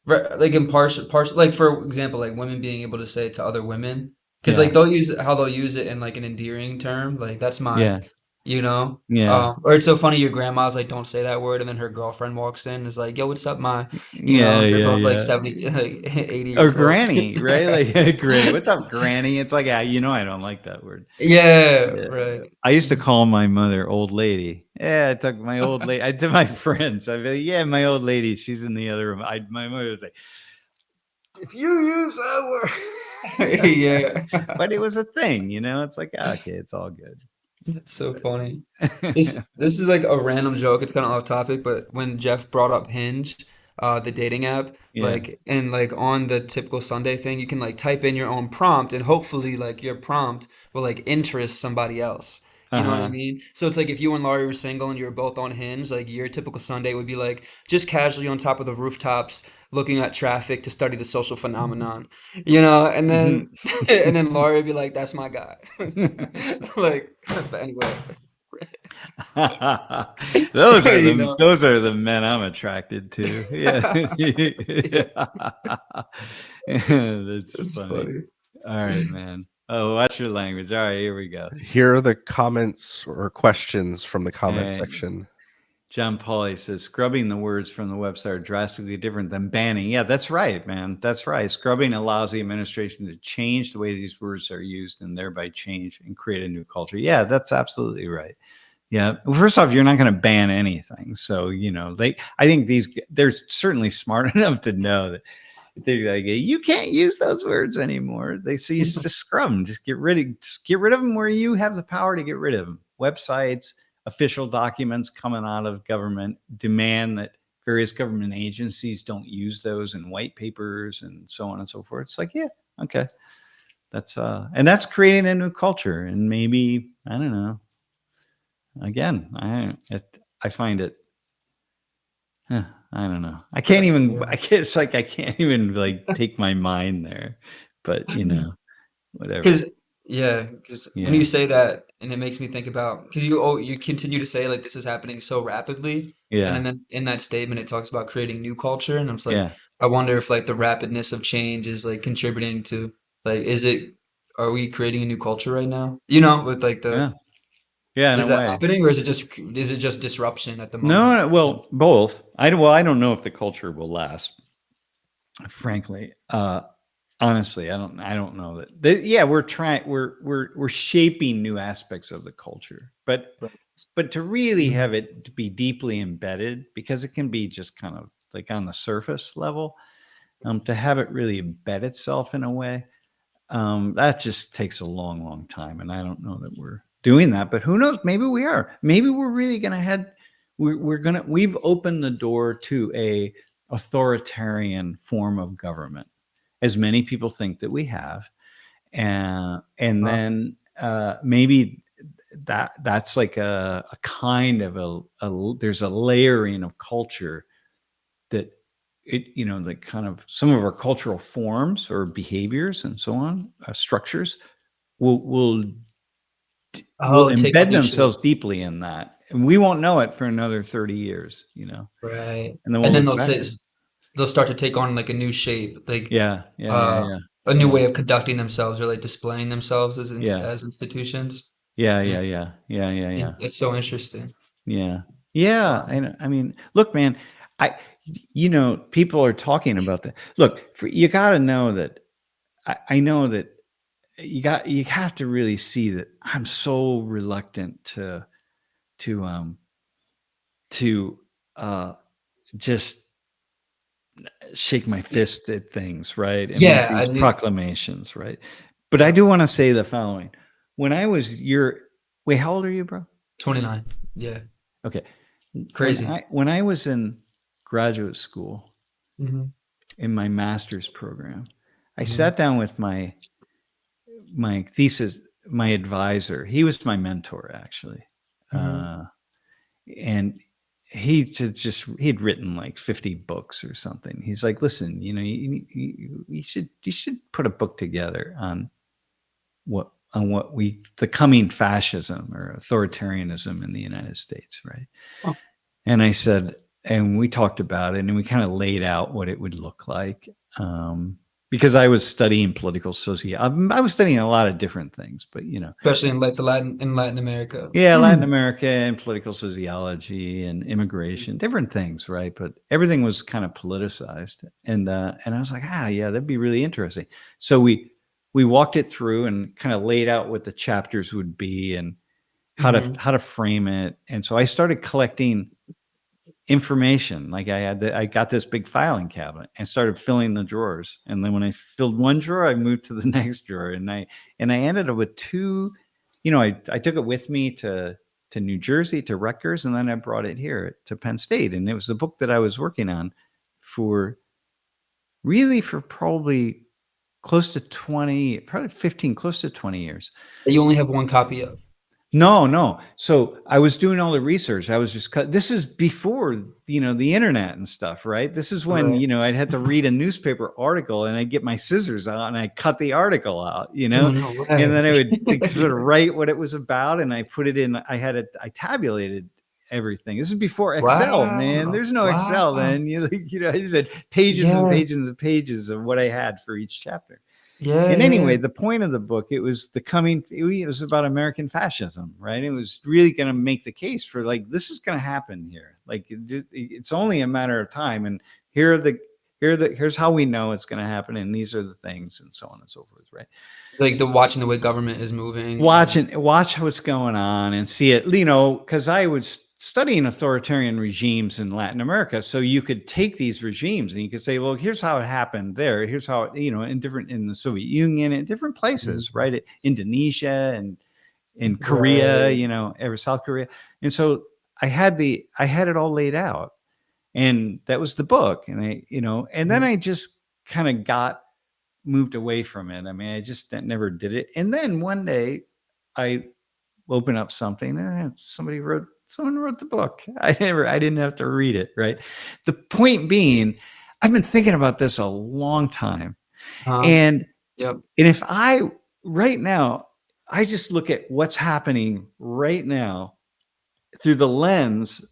in partial like for example like women being able to say it to other women because like yeah, they'll use it in like an endearing term like that's my yeah, you know yeah, or it's so funny your grandma's like don't say that word and then her girlfriend walks in and is like yo what's up my yeah, they're yeah, both like yeah. 70 like 80 Or years old granny, right? Like granny. What's up, granny? It's like, I don't like that word. yeah Yeah. right I used to call my mother old lady. Yeah, I took my old lady. I to my friends. I'd be like, yeah, my old lady. She's in the other room. My mother was like, if you use that word, yeah but it was a thing, It's like, okay, it's all good. It's so funny. This is like a random joke. It's kind of off topic, but when Jeff brought up Hinge, the dating app, Yeah. and like on the typical Sunday thing, you can like type in your own prompt, and hopefully like your prompt will like interest somebody else. You know what I Uh-huh. mean? So it's like if you and Laurie were single and you were both on Hinge, like your typical Sunday would be like just casually on top of the rooftops, looking at traffic to study the social phenomenon, and then Mhm. and then Laurie would be like, "That's my guy." Like, but anyway, Those are you the know, those are the men I'm attracted to. Yeah. yeah, That's it's funny. funny. All right, man. Oh, watch your language. All right, here we go. Here are the comments or questions from the All comment right. section. John Pauly says scrubbing the words from the website are drastically different than banning. Yeah, that's right, man. That's right. Scrubbing allows the administration to change the way these words are used and thereby change and create a new culture. Yeah, that's absolutely right. Yeah. Well, first off, you're not going to ban anything. So, I think they're certainly smart enough to know that they're like, you can't use those words anymore. They say you just scrub them, just get rid of them where you have the power to get rid of them. Websites, official documents coming out of government demand that various government agencies don't use those in white papers and so on and so forth. It's like, yeah, okay. And that's creating a new culture. And maybe, I don't know. Again, I find it. I don't know. I can't even. Yeah. It's like I can't even like take my mind there. But whatever. Because because when you Yeah, say that, and it makes me think about because you continue to say like this is happening so rapidly, and yeah, then in that statement it talks about creating new culture, and I'm just like, yeah, I wonder if like the rapidness of change is like contributing to like are we creating a new culture right now? With like yeah, yeah. In is a that way. happening or is it just disruption at the No, moment? no, well, both. I don't know if the culture will last. Frankly, honestly, I don't know that. Yeah, we're shaping new aspects of the culture, but to really Mhm. have it to be deeply embedded, because it can be just kind of like on the surface level, to have it really embed itself in a way, that just takes a long, long time. And I don't know that we're doing that, but who knows? Maybe we are. Maybe we're really going to we've opened the door to a authoritarian form of government, as many people think that we have. And Uh, then maybe that's like a kind of there's a layering of culture that like kind of some of our cultural forms or behaviors and so on, structures will oh, take on embed new shape. themselves deeply in that, and we won't know it for another 30 years, Right. and then And we'll then look back. they'll start to take on like a new shape, like Yeah, yeah, yeah, uh yeah, a new yeah, way of conducting themselves or like displaying themselves yeah, as institutions. yeah, Yeah. yeah, yeah, yeah, yeah, yeah, It's so interesting. yeah, yeah. Wow. And I mean, look, man, I people are talking about that. Look, you got to know that I know that you have to really see that I'm so reluctant to to just shake my fist at things, right? And make Yeah, I these knew. proclamations, right? But I Yeah, do want to say the following. When I was wait, how old are you, bro? 29. Yeah, Okay. crazy. When I was in graduate school Hmm. in my master's program, I Hmm. sat down with my thesis, my advisor. He was my mentor, actually. Hmm. And he'd written like 50 books or something. He's like, listen, you should put a book together on the coming fascism or authoritarianism in the United States, right? Oh, And I said, and we talked about it, and we kind of laid out what it would look like. Because I was studying political sociology. I was studying a lot of different things, but especially in like Latin America. yeah, Latin America and political sociology and immigration, different things, right? But everything was kind of politicized, and I was like, yeah, that'd be really interesting. So we walked it through and kind of laid out what the chapters would be and Hmm. how to frame it. And so I started collecting information. Like I got this big filing cabinet and started filling the drawers. And then when I filled one drawer, I moved to the next drawer, and I ended up with two. I took it with me to New Jersey to Rutgers, and then I brought it here to Penn State, and it was the book that I was working on for for probably close to 20, probably 15, close to 20 years. You only have one copy of. No, no. So I was doing all the research. I was just this is before, the internet and stuff, right? This is when, Right. I'd had to read a newspaper article and I'd get my scissors out and I cut the article out, Oh, no and way. then I would sort of write what it was about. And I put it in, I tabulated everything. This is before Excel, man. Wow. There's no Excel Wow. then. I just had pages and Yeah. pages and pages of what I had for each chapter. Yeah. And Yeah. anyway, the point of the book, it was about American fascism, right? It was really going to make the case for like, this is going to happen here. Like it's only a matter of time. And here's how we know it's going to happen. And these are the things and so on and so forth, right? Like watching the way government is moving. Watch what's going on and see it, because I was studying authoritarian regimes in Latin America. So you could take these regimes and you could say, well, here's how it happened there. Here's how it, in the Soviet Union, in different places, Mhm. right? Indonesia and in Korea, Right. ever South Korea. And so I had it all laid out, and that was the book. And and then Mhm. I just kind of moved away from it. I mean, I just never did it. And then one day I open up something, someone wrote the book. I didn't have to read it, right? The point being, I've been thinking about this a long time. Uh, And yep. if right now, I just look at what's happening right now through the lens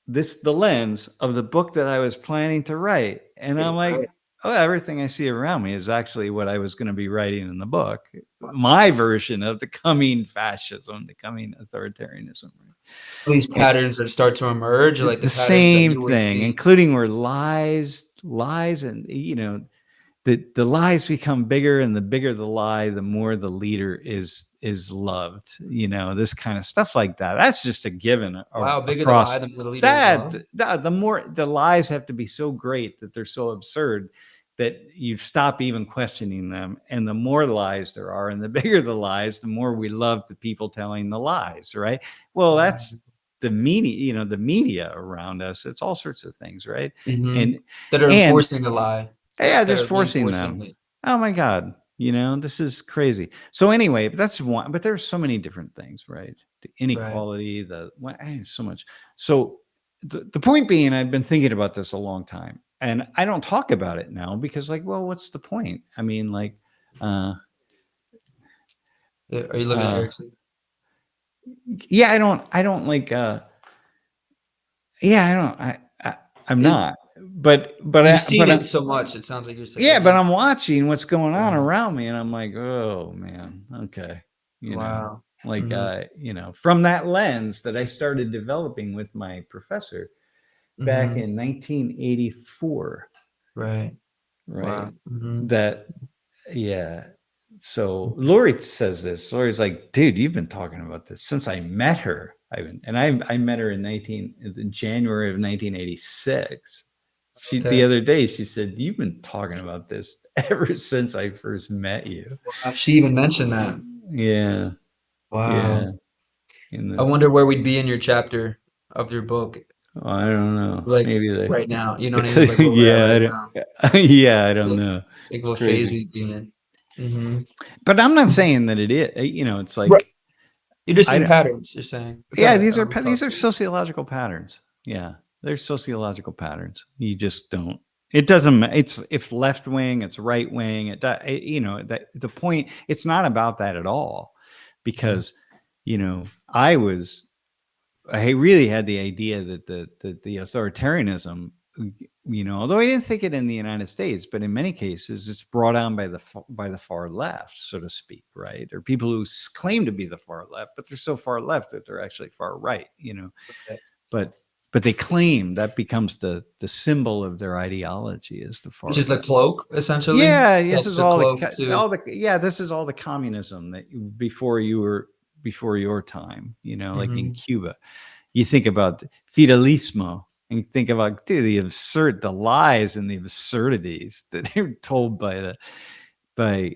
of the book that I was planning to write. And I'm Right. like, oh, everything I see around me is actually what I was going to be writing in the book. My version of the coming fascism, the coming authoritarianism. These And patterns that start to emerge, or like the the patterns that same you would thing, see. including where lies, and the lies become bigger, and the bigger the lie, the more the leader is loved. This kind of stuff like that. That's just a given Wow, bigger the lie, across the middle leader as that. well. The more the lies have to be so great that they're so absurd that you stop even questioning them. And the more lies there are, and the bigger the lies, the more we love the people telling the lies, right? Well, that's the media around us. It's all sorts of things, right? Hmm. And That are and enforcing the lie, yeah, that just are forcing reinforcing them. it. Oh my God, this is crazy. So anyway, that's one. But there's so many different things, right? The Right. inequality, so much. So the point being, I've been thinking about this a long time, and I don't talk about it now because, like, well, what's the point? I mean, like, uh, Yeah, are you looking at uh, Erickson? yeah, I don't like, yeah, I don't, I'm It, not, but you've seen it I'm, so much. It sounds like you're saying, yeah, like but you. I'm watching what's going on Right. around me, and I'm like, oh man, okay, Wow. like Hmm. from that lens that I started developing with my professor back Hmm. in 1984, Right. right? Wow. Hmm. That yeah, so Lori says this. Lori's like, dude, you've been talking about this since I met her. I met her in January of 1986. The other day she said, you've been talking about this ever since I first met you. She even mentioned that. Yeah, Wow. yeah. I wonder where we'd be in your chapter of your book, I don't know. like Maybe right now. You know what I mean? Like where we're at yeah, right now. yeah, I It's don't know. like what phase Crazy. we'd be in. Hmm. But I'm not saying that it is. It's Right. like You're just seeing I patterns, you're saying. Go yeah, ahead. these are Talk these are to you. sociological patterns. Yeah, they're sociological patterns. You just don't. It doesn't. It's if left wing, it's right wing. That the point. It's not about that at all, because I really had the idea that the authoritarianism, although I didn't think it in the United States, but in many cases it's brought on by the far left, so to speak, right? Or people who claim to be the far left, but they're so far left that they're actually far right, Right. But they claim that becomes the symbol of their ideology is the far Which is the left. cloak, essentially. Yeah, this That's is the cloak to. this is all the communism that before your time, like in Hmm. Cuba. You think about feudalismo and you think about the lies and the absurdities that are told by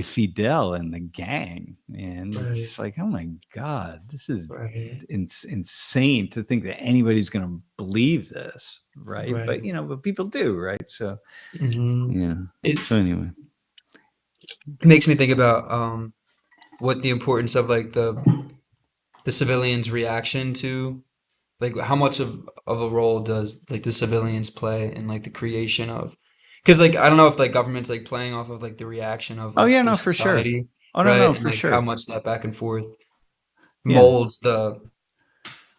Fidel and the gang, and it's Right. just like, oh my god, this is Right. insane to think that anybody's going to believe this, right? But Right. but people do, right? So Hmm. yeah. It So anyway, makes me think about what the importance of like the civilians' reaction to like how much of a role does like the civilians play in like the creation of, because like I don't know if like government's like playing off of like the reaction of oh yeah, like their no, for sure. society, Oh no, right? no, And for like how sure. much that back and forth Yeah, molds the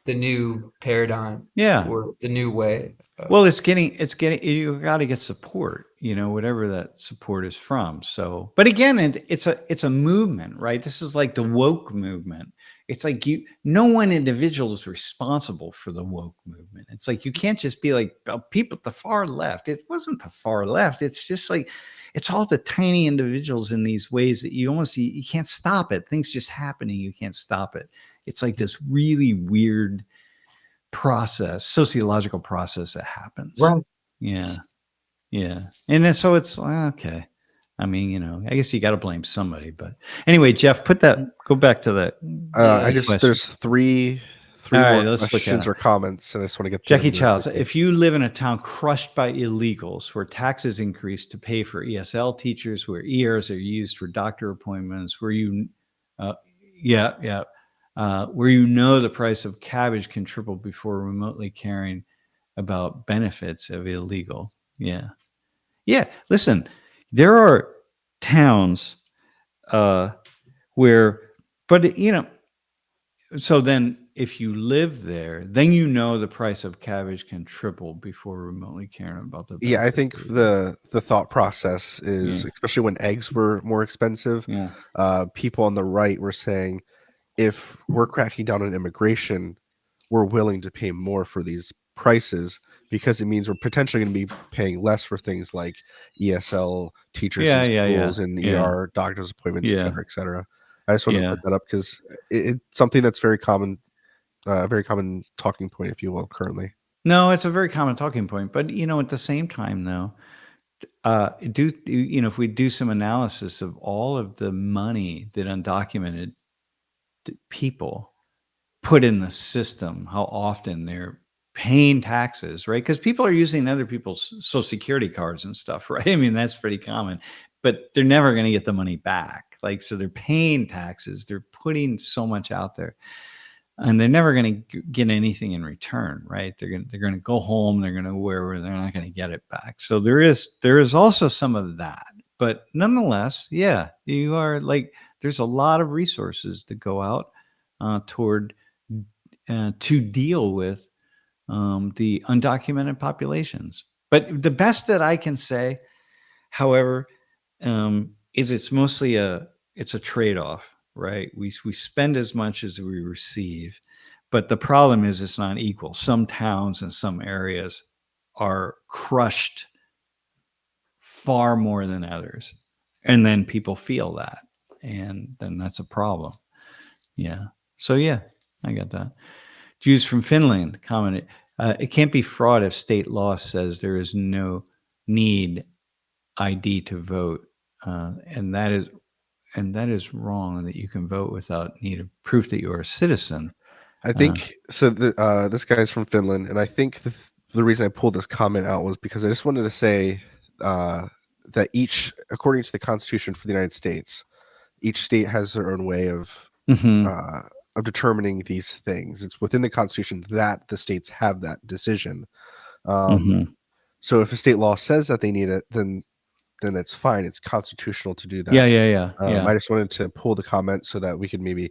new paradigm yeah. or the new way. Well, you got to get support, whatever that support is from. So, but again, it's a movement, right? This is like the woke movement. It's like no one individual is responsible for the woke movement. It's like you can't just be like people at the far left. It wasn't the far left. It's just like it's all the tiny individuals in these ways that you can't stop it. Things just happening. You can't stop it. It's like this really weird sociological process that happens. Right. Yeah. Yeah. And then so it's okay. I mean, I guess you got to blame somebody, but anyway, Jeff, go back to the question. There's three All right, more let's look at questions it. or comments, and I just want to get through Jackie them really Childs, quickly. if you live in a town crushed by illegals, where taxes increase to pay for ESL teachers, where ERs are used for doctor appointments, where where the price of cabbage can triple before remotely caring about benefits of illegal. Yeah. Yeah. Listen, there are towns where, but so then if you live there, then the price of cabbage can triple before remotely caring about the Yeah, I benefits think of illegal. the thought process is, Yeah. especially when eggs were more expensive, Yeah. people on the right were saying, if we're cracking down on immigration, we're willing to pay more for these prices because it means we're potentially going to be paying less for things like ESL teachers in schools and ER doctor's appointments, et Yeah. cetera, et cetera. I just want to Yeah. put that up because it's something that's very common talking point, if you will, currently. No, it's a very common talking point, but at the same time, though, if we do some analysis of all of the money that undocumented people put in the system, how often they're paying taxes, right? Because people are using other people's social security cards and stuff, right? I mean, that's pretty common, but they're never going to get the money back. Like, so they're paying taxes, they're putting so much out there, and they're never going to get anything in return, right? They're going to go home, they're going to wherever, they're not going to get it back. So there is also some of that, but nonetheless, yeah, you are like, there's a lot of resources to go out toward to deal with the undocumented populations. But the best that I can say, however, is it's a trade-off, right? We spend as much as we receive, but the problem is it's not equal. Some towns and some areas are crushed far more than others. and then people feel that, and then that's a problem. Yeah. So yeah, I got that. Jews from Finland commented, it can't be fraud if state law says there is no need ID to vote, and that is wrong. That you can vote without need of proof that you're a citizen. I think so. This guy's from Finland, and I think the reason I pulled this comment out was because I just wanted to say that according to the Constitution for the United States, each state has their own way of determining these things. It's within the Constitution that the states have that decision. So if a state law says that they need it, then that's fine. It's constitutional to do that. Yeah. I just wanted to pull the comment so that we could maybe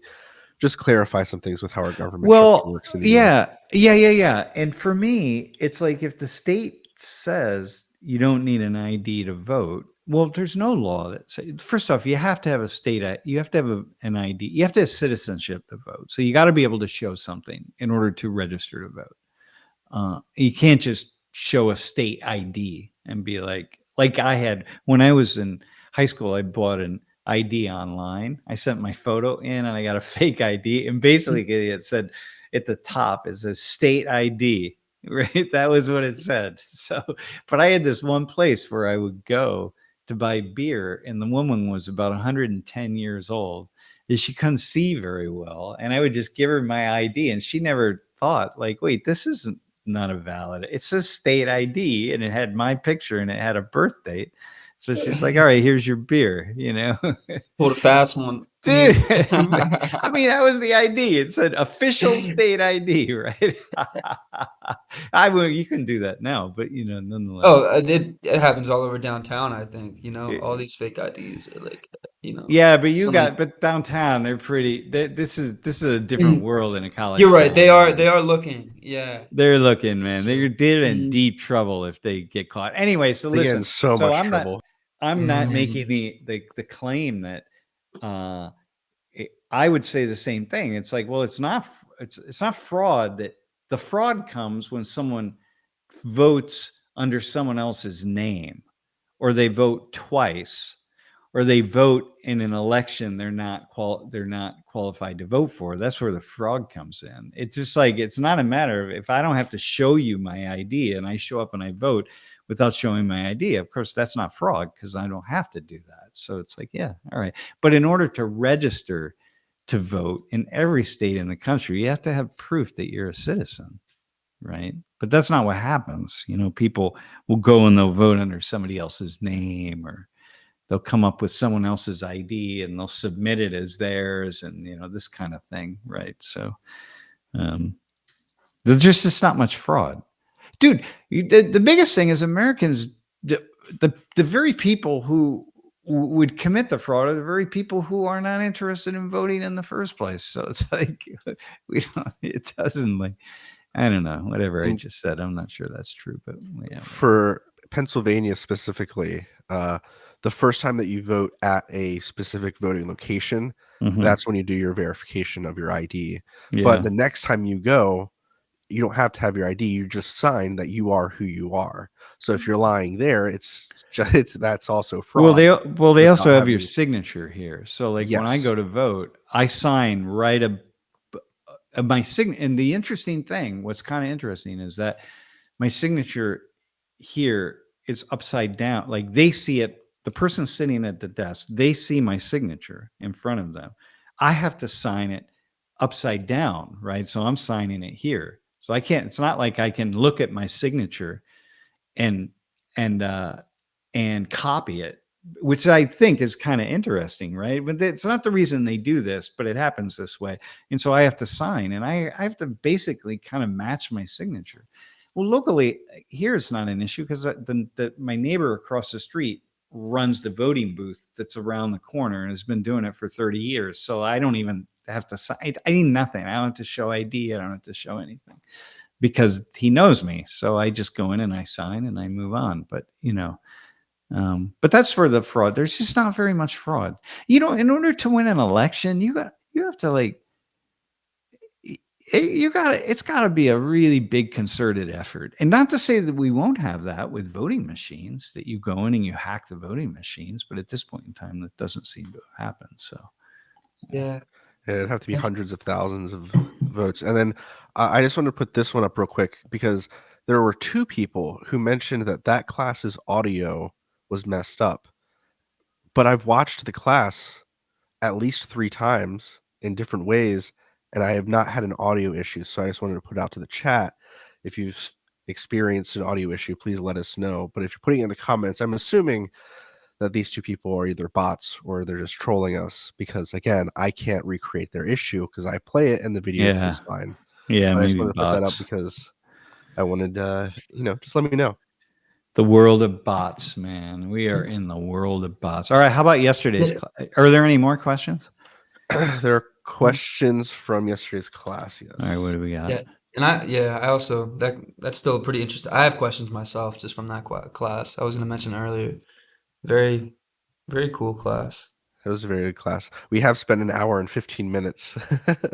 just clarify some things with how our government structure works in the US. Yeah. And for me, it's like if the state says you don't need an ID to vote, well, there's no law that says. First off, you have to have you have to have an ID. You have to have citizenship to vote. So you got to be able to show something in order to register to vote. You can't just show a state ID and be like I had when I was in high school. I bought an ID online. I sent my photo in and I got a fake ID, and basically it said at the top is a state ID, right? That was what it said. So, but I had this one place where I would go to buy beer, and the woman was about 110 years old, and she couldn't see very well, and I would just give her my ID, and she never thought like, wait, this isn't not a valid. It says state ID, and it had my picture and it had a birth date. So she's like, all right, here's your beer, Pulled a fast one. Dude, I mean, that was the ID. It said official state ID, right? You can do that now, but nonetheless. Oh, it happens all over downtown, I think. All these fake IDs, Yeah, but somebody- but downtown they're pretty. This is a different world in a college. You're right. town. They are looking. Yeah. They're looking, man. True. They're in deep trouble if they get caught. Anyway, so They get listen. in so much trouble. I'm not making the claim that I would say the same thing. It's like, well, it's not fraud. That the fraud comes when someone votes under someone else's name, or they vote twice, or they vote in an election they're not qualified to vote for. That's where the fraud comes in. It's just like, it's not a matter of if I don't have to show you my ID and I show up and I vote without showing my ID. Of course, that's not fraud because I don't have to do that. So it's like, yeah, all right. But in order to register to vote in every state in the country, you have to have proof that you're a citizen, right? But that's not what happens. People will go and they'll vote under somebody else's name, or they'll come up with someone else's ID and they'll submit it as theirs, and this kind of thing, right? So there's just not much fraud, dude. The biggest thing is Americans, the very people who would commit the fraud are the very people who are not interested in voting in the first place. So it's like it doesn't, like, I don't know, whatever I just said, I'm not sure that's true, but yeah. For Pennsylvania specifically, the first time that you vote at a specific voting location, that's when you do your verification of your ID. Yeah. But the next time you go, you don't have to have your ID. You just sign that you are who you are. So if you're lying there, that's also fraud. Well, they also have your signature here. So like when I Yes. go to vote, I sign right my signature. And the interesting thing, what's kind of interesting, is that my signature here is upside down. Like they see it. The person sitting at the desk, they see my signature in front of them. I have to sign it upside down, right? So I'm signing it here. So I can't. It's not like I can look at my signature and copy it, which I think is kind of interesting, right? But it's not the reason they do this, but it happens this way. And so I have to sign, and I have to basically kind of match my signature. Well, locally here it's not an issue because my neighbor across the street runs the voting booth that's around the corner and has been doing it for 30 years. So I don't even have to sign. I need nothing. I don't have to show ID. I don't have to show anything because he knows me. So I just go in and I sign and I move on. But, but that's where the fraud, there's just not very much fraud. In order to win an election, you have to, like, it's got to be a really big concerted effort, and not to say that we won't have that with voting machines, that you go in and you hack the voting machines, but at this point in time that doesn't seem to have happened. So Yeah. It'd have to be That's- hundreds of thousands of votes. And then I just want to put this one up real quick because there were two people who mentioned that class's audio was messed up. But I've watched the class at least 3 times in different ways, and I have not had an audio issue. So I just wanted to put out to the chat, if you've experienced an audio issue, please let us know. But if you're putting it in the comments, I'm assuming that these two people are either bots or they're just trolling us because, again, I can't recreate their issue because I play it and the video yeah, is fine. yeah, But I just maybe wanted to put that up bots. because I wanted, just let me know. The world of bots, man. We are in the world of bots. All right, how about yesterday's class? Are there any more questions? There are questions from yesterday's class. Yes. All right, what do we got? Yeah. And I also that's still pretty interesting. I have questions myself just from that class. I was going to mention earlier. Very, very cool class. It was a very good class. We have spent an hour and 15 minutes,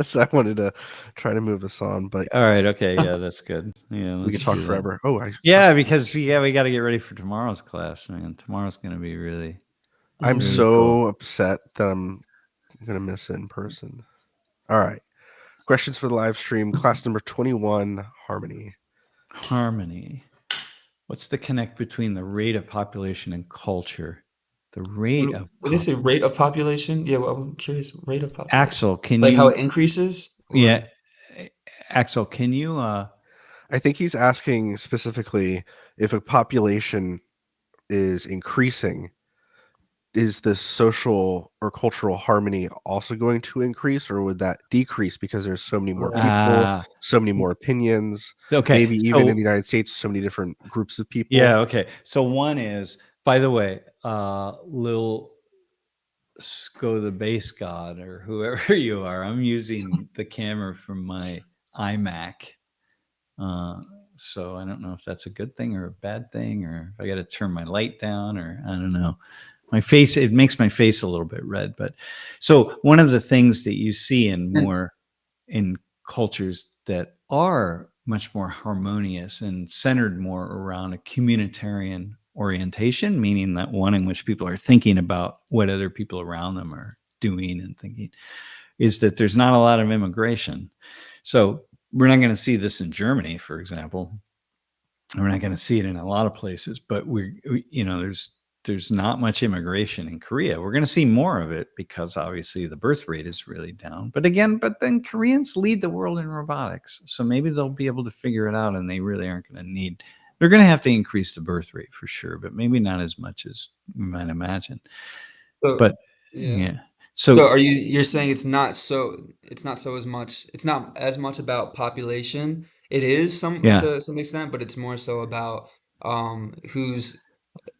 so I wanted to try to move us on, but All right, okay, yeah, that's good. Yeah, we could let's talk do that. forever. Oh, Yeah, because we got to get ready for tomorrow's class, man. Tomorrow's going to be really I'm really so cool. upset that I'm gonna miss it in person. All right. Questions for the live stream. Class number 21, Harmony. Harmony. What's the connect between the rate of population and culture? The rate of Would they say rate of population? Yeah, well, I'm curious. Rate of population. Axel, can Like how you it increases? Or- yeah, Axel, can you I think he's asking specifically if a population is increasing, is the social or cultural harmony also going to increase, or would that decrease because there's so many more people, so many more opinions, okay. maybe even in So the United States, so many different groups of people? yeah, okay. So one is, by the way, Lil Sco the bass god or whoever you are, I'm using the camera from my iMac. So I don't know if that's a good thing or a bad thing, or if I got to turn my light down, or I don't know. My face, it makes my face a little bit red. But so one of the things that you see in cultures that are much more harmonious and centered more around a communitarian orientation, meaning that one in which people are thinking about what other people around them are doing and thinking, is that there's not a lot of immigration. So we're not going to see this in Germany, for example. We're not going to see it in a lot of places, but there's not much immigration in Korea. We're going to see more of it because obviously the birth rate is really down. But then Koreans lead the world in robotics. So maybe they'll be able to figure it out, and they really aren't going to need, they're going to have to increase the birth rate for sure, but maybe not as much as we might imagine. So, But yeah. yeah. So So you're saying it's not as much about population. It is yeah, to some extent, but it's more so about who's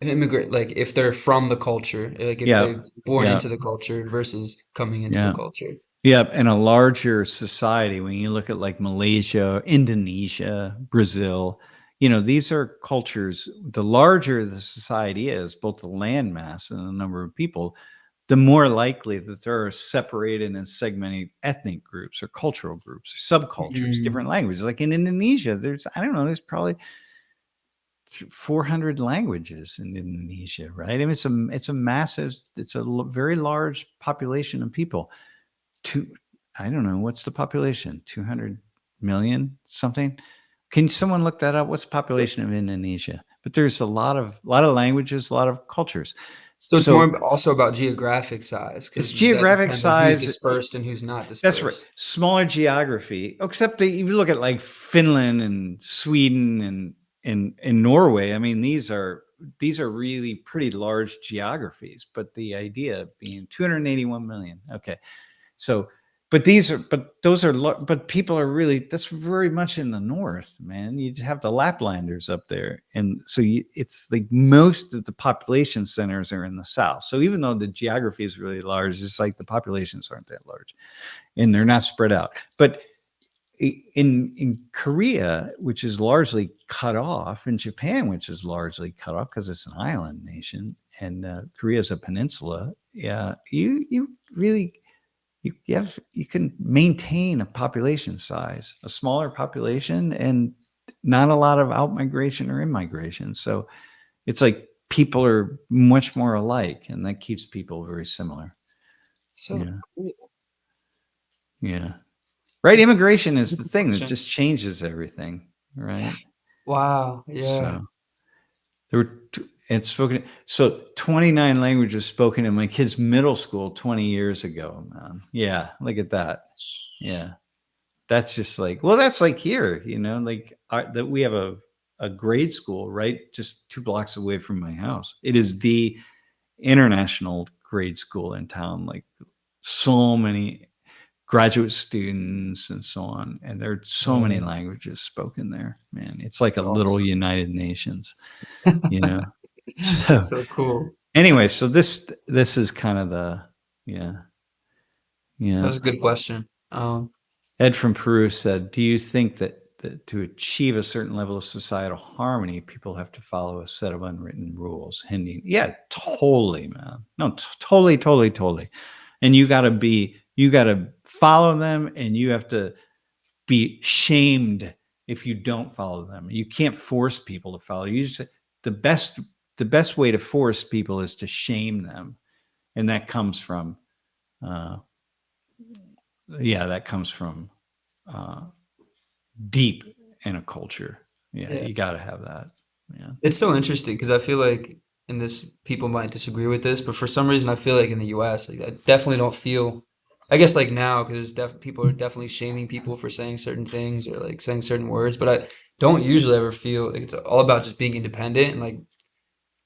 immigrant, like if they're from the culture, like if yeah, they're born yeah, into the culture versus coming into the yeah. culture. Yeah, in a larger society, when you look at like Malaysia, Indonesia, Brazil, these are cultures. The larger the society is, both the land mass and the number of people, the more likely that there are separated and segmented ethnic groups or cultural groups or subcultures, Mm. different languages. Like in Indonesia, there's probably 400 languages in Indonesia, right? I mean, it's a very large population of people. I don't know, what's the population? 200 million something? Can someone look that up? What's the population of Indonesia? But there's a lot of languages, a lot of cultures. So it's more also about geographic size It's because that geographic depends on who's size. dispersed and who's not That's right. dispersed. Smaller geography, except that if you look at like Finland and Sweden and Norway, I mean, these are really pretty large geographies, but the idea being 281 million. Okay. So, but people are really, that's very much in the north, man. You have the Laplanders up there. And so it's like most of the population centers are in the south. So even though the geography is really large, it's like the populations aren't that large and they're not spread out. But in Korea, which is largely cut off, in Japan, which is largely cut off because it's an island nation, and Korea is a peninsula. Yeah, you really you can maintain a population size, a smaller population, and not a lot of out migration or in-migration. So it's like people are much more alike, and that keeps people very similar. So Yeah. cool. Yeah. Right. Immigration is the Good thing that question. just changes everything. Right. Wow. Yeah. So there were, it's spoken, so 29 languages spoken in my kid's middle school 20 years ago, man. Yeah. Look at that. Yeah. That's just like, well, that's like here, like that we have a grade school, right? Just 2 blocks away from my house. It is the international grade school in town. Like so many graduate students and so on. And there are so many languages spoken there, man. It's like a That's little awesome. United Nations, you know? So So cool. anyway, so this is kind of yeah, That yeah. was a good question. Ed from Peru said, do you think that to achieve a certain level of societal harmony, people have to follow a set of unwritten rules? Hindi. Yeah, totally, man. No, totally, totally, totally. And you got to follow them, and you have to be shamed if you don't follow them. You can't force people to follow. You just, the best way to force people is to shame them. And that comes from, that comes from deep in a culture. Yeah, Yeah. you got to have that. Yeah. It's so interesting because I feel like in this, people might disagree with this, but for some reason, I feel like in the US, like I definitely don't feel, I guess like now, because people are definitely shaming people for saying certain things or like saying certain words, but I don't usually ever feel like it's all about just being independent and like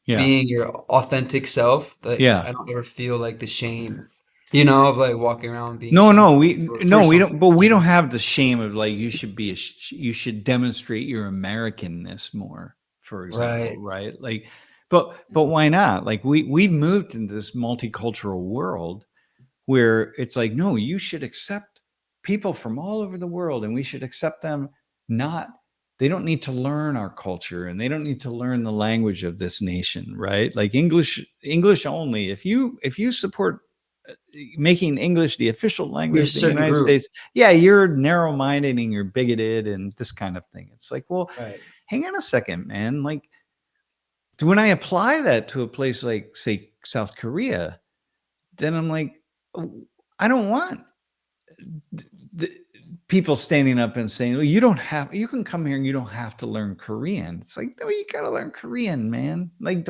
Yeah. being your authentic self. Like Yeah. I don't ever feel like the shame, you know, of like walking around being No, shameful for we don't, something, but we you don't know? have the shame of like, you should be, you should demonstrate your Americanness more, for example, Right. right? Like, but why not? Like we've moved into this multicultural world where it's like, no, you should accept people from all over the world, and we should accept them. Not, they don't need to learn our culture, and they don't need to learn the language of this nation, right? Like English only. If you support making English the official You're language a of the certain United group. States, yeah, you're narrow-minded and you're bigoted and this kind of thing. It's like, well, Right. hang on a second, man. Like, when I apply that to a place like, say, South Korea, then I'm like, oh, I don't want the people standing up and saying, well, you can come here and you don't have to learn Korean. It's like, no, you got to learn Korean, man. Like,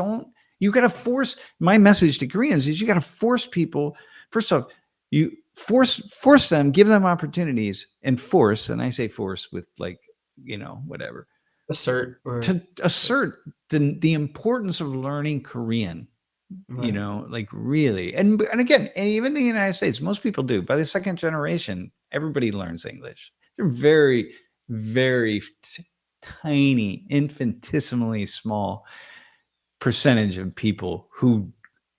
you got to force. My message to Koreans is, you got to force people. First off, you force them, give them opportunities, and force. And I say force with like, whatever, Assert or to assert the importance of learning Korean, right. like really. And again, and even in the United States, most people do. By the second generation, everybody learns English. They're very, very tiny, infinitesimally small percentage of people who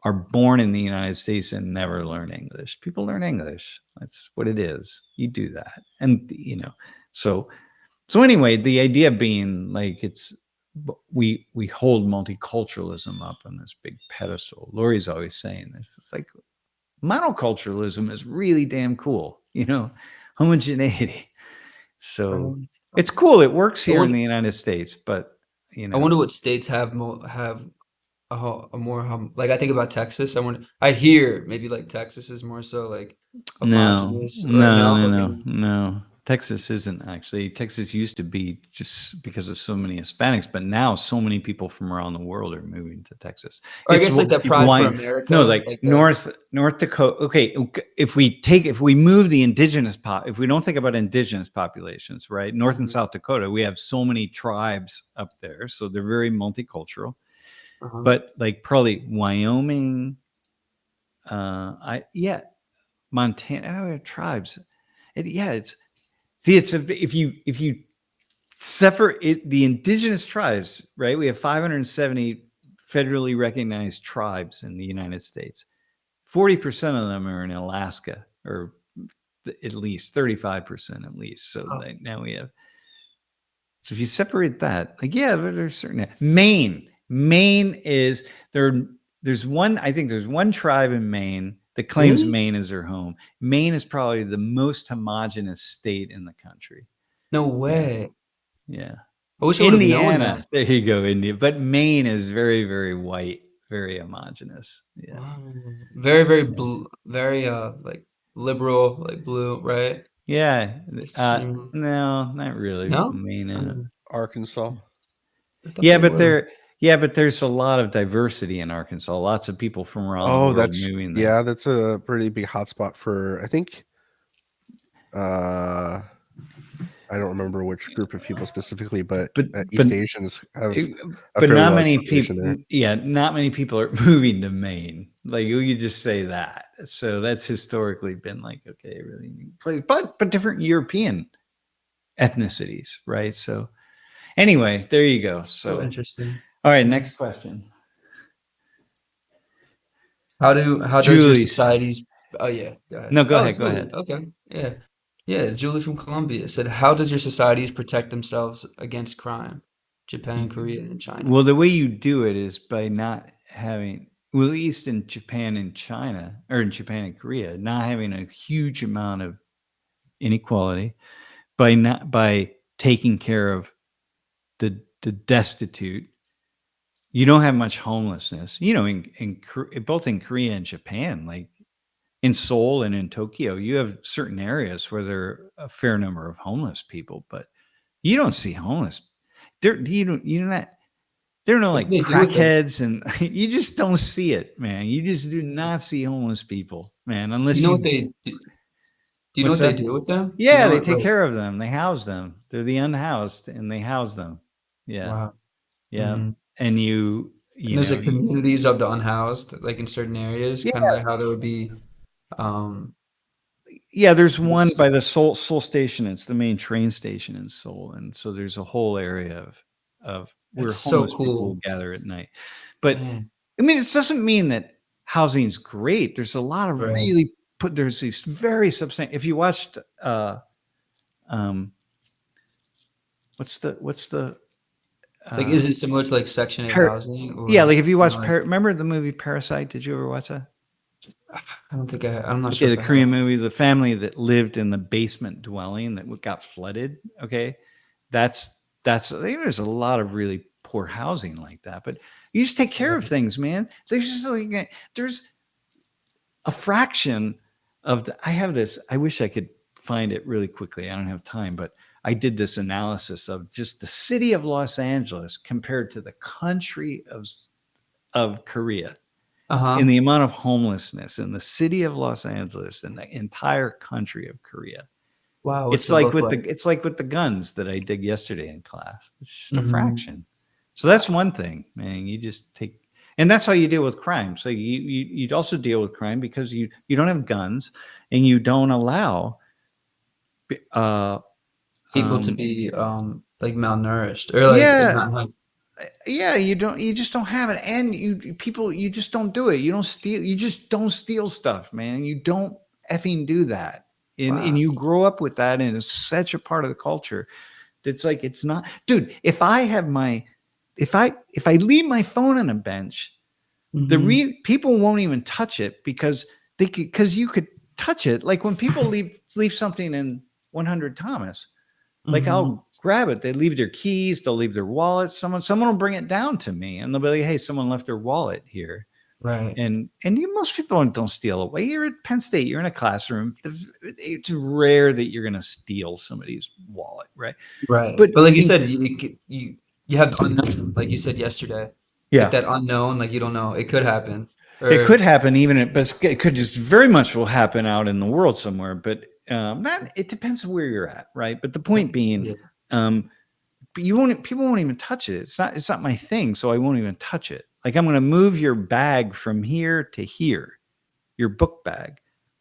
are born in the United States and never learn English. People learn English. That's what it is. You do that. And, so anyway, the idea being like, we hold multiculturalism up on this big pedestal. Lori's always saying this. It's like, monoculturalism is really damn cool, homogeneity. So Um, it's cool. It works I here in wonder, the United States, but I wonder what states have a more like I think about Texas. I hear maybe like Texas is more so like no, homogenous or no, no? no, no, Okay. no. Texas isn't actually. Texas used to be, just because of so many Hispanics, but now so many people from around the world are moving to Texas. Or I It's guess like that Pride for why. No, America, like like the North Dakota. Okay, if we move the indigenous if we don't think about indigenous populations, right? North and Mhm. South Dakota, we have so many tribes up there, so they're very multicultural. Uh-huh. But like probably Wyoming, Montana, we have tribes. If you separate the indigenous tribes, right? We have 570 federally recognized tribes in the United States. 40% of them are in Alaska, or at least 35% at least. So Oh, now we have. So if you separate that, like, yeah, there's certain. Maine is there. There's one. I think there's one tribe in Maine that claims Really? Maine as their home. Maine is probably the most homogenous state in the country. No Yeah, way. yeah. I wish I would have known Indiana, that. there you go, India. But Maine is very, very white, very homogenous. Yeah, Wow. Very, very yeah, blue, very like liberal, like blue, right? yeah. Extremely. No, not really. No? Maine. Arkansas. I thought Yeah, they but were. there's a lot of diversity in Arkansas. Lots of people from around the Oh, world moving there. yeah, that's a pretty big hotspot for, I think, uh I don't remember which group of people specifically, but But but East Asians have eh, a but fairly not large many population there. people. Yeah, not many people are moving to Maine. Like you could just say that. So that's historically been like okay, really neat place, but different European ethnicities, right? So anyway, there you go. So So interesting. all right, Yeah. next question. How does your Julie's. society's oh yeah, go ahead. No, go Oh, ahead. Go Julie. ahead. Okay. Yeah. Yeah, Julie from Colombia said, "How does your societies protect themselves against crime?" Japan, Korea, and China. Well, the way you do it is by not having, well, at least in Japan and China, or in Japan and Korea, not having a huge amount of inequality by taking care of the destitute. You don't have much homelessness. Both in Korea and Japan, like in Seoul and in Tokyo, you have certain areas where there are a fair number of homeless people, but you don't see homeless. You don't not. There are no What do like they do with them? crackheads, and you just don't see it, man. You just do not see homeless people, man, Do you unless know what you. they do? Do you know What's what they that? do with them? Do you Yeah, know they what, take like, care of them. They house them. They're the unhoused, and they house them. Yeah, wow. yeah. Hmm. And And you there's know, like communities of the unhoused, like in certain areas, yeah, kind of like how there would be, um, yeah. There's one by this, the Seoul station. It's the main train station in Seoul, and so there's a whole area of where that's so homeless people will cool, gather at night. But man. I mean, it doesn't mean that housing's great. There's a lot of Right. really there's these very substantial. If you watched, um, what's the Like, uh, is it similar to like Section 8 Par- housing yeah, or like if you kind watch, of like, remember the movie Parasite? Did you ever watch that? I'm not sure Okay, the if I have. Korean movie, the family that lived in the basement dwelling that got flooded. Okay, that's there's a lot of really poor housing like that, but you just take care of Right. things, man. There's just like there's a fraction of the, I have this, I wish I could find it really quickly. I don't have time, but I did this analysis of just the city of Los Angeles compared to the country of Korea in Uh-huh. the amount of homelessness in the city of Los Angeles and the entire country of Korea. Wow, what's It's it like look with like? the guns that I did yesterday in class. It's just a Hmm. fraction. So that's one thing, man. You just take, and that's how you deal with crime. So you'd also deal with crime because you don't have guns and you don't allow uh People to um be like malnourished or like yeah, not like yeah, you just don't have it, and you just don't do it. You don't steal, you just don't steal stuff, man. You don't effing do that. And wow. you grow up with that, and it's such a part of the culture. It's like it's not, dude. If I leave my phone on a bench, Hmm. people won't even touch it because you could touch it. Like when people leave something in 100 Thomas, like Hmm. I'll grab it. They leave their keys, they'll leave their wallets. Someone will bring it down to me, and they'll be like, "Hey, someone left their wallet here." Right. Most people don't steal away. You're at Penn State. You're in a classroom. It's rare that you're going to steal somebody's wallet, right? Right. But But like you in said, you have the unknown, like you said yesterday. Like yeah, that unknown, like you don't know. It could happen. it could Or happen but it could just very much will happen out in the world somewhere. But not. It depends on where you're at, right? But the point being, yeah. um, but people won't even touch it. It's not my thing, so I won't even touch it. Like I'm going to move your bag from here to here, your book bag,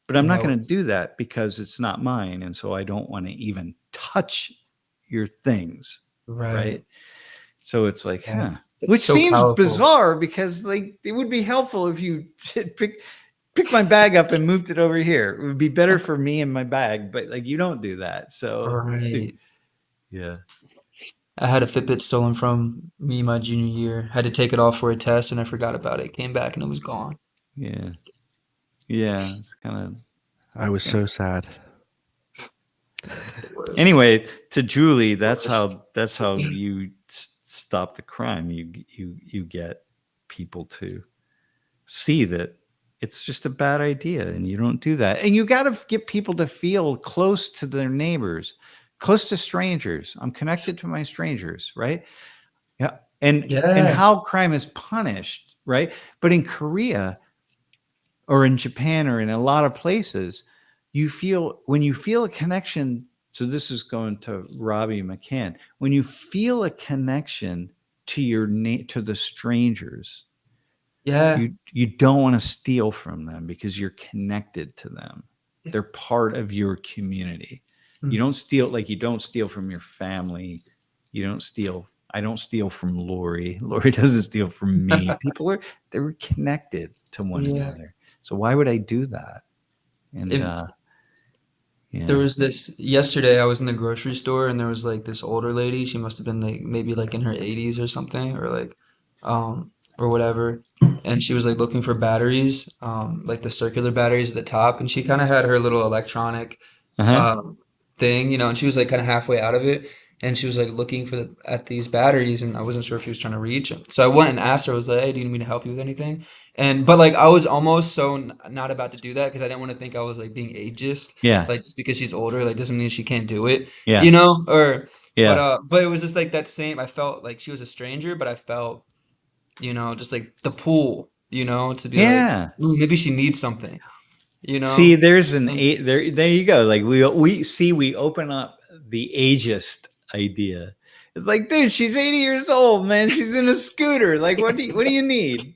but I'm And not that going would to do that because it's not mine, and so I don't want to even touch your things, right? right. So it's like, Yeah. huh? That's Which so seems powerful. bizarre because like it would be helpful if you pick my bag up and moved it over here. It would be better for me and my bag, but like you don't do that. So Right. yeah, I had a Fitbit stolen from me my junior year. Had to take it off for a test and I forgot about it. Came back and it was gone. yeah, Yeah, it's kind of. I was so sad. That's the worst. Anyway, to Julie, that's Worst. how you stop the crime. You get people to see that it's just a bad idea, and you don't do that. And you got to get people to feel close to their neighbors, close to strangers. I'm connected to my strangers, right? Yeah, and Yeah. how crime is punished, right? But in Korea or in Japan or in a lot of places, when you feel a connection. So this is going to Robbie McCann. When you feel a connection to the strangers, Yeah. you don't want to steal from them because you're connected to them. They're part of your community. You don't steal, like you don't steal from your family. You don't steal. I don't steal from Lori. Lori doesn't steal from me. They're connected to one Yeah. another. So why would I do that? And There yeah. was this yesterday. I was in the grocery store and there was like this older lady. She must have been like maybe like in her 80s or something, or like, or whatever. And she was like looking for batteries, like the circular batteries at the top. And she kind of had her little electronic, Uh-huh. thing, and she was like kind of halfway out of it. And she was like looking at these batteries, and I wasn't sure if she was trying to reach. So I went and asked her. I was like, "Hey, do you need me to help you with anything?" But like I was almost so not about to do that because I didn't want to think I was like being ageist. Yeah. Like just because she's older, like doesn't mean she can't do it, Yeah. Or Yeah. but it was just like that same. I felt like she was a stranger, but I felt, just like the pull, to be like, Yeah. "Ooh, maybe she needs something, See, there's an And there you go. Like we open up the ageist idea. It's like, dude, she's 80 years old, man. She's in a scooter. Like, what do you need?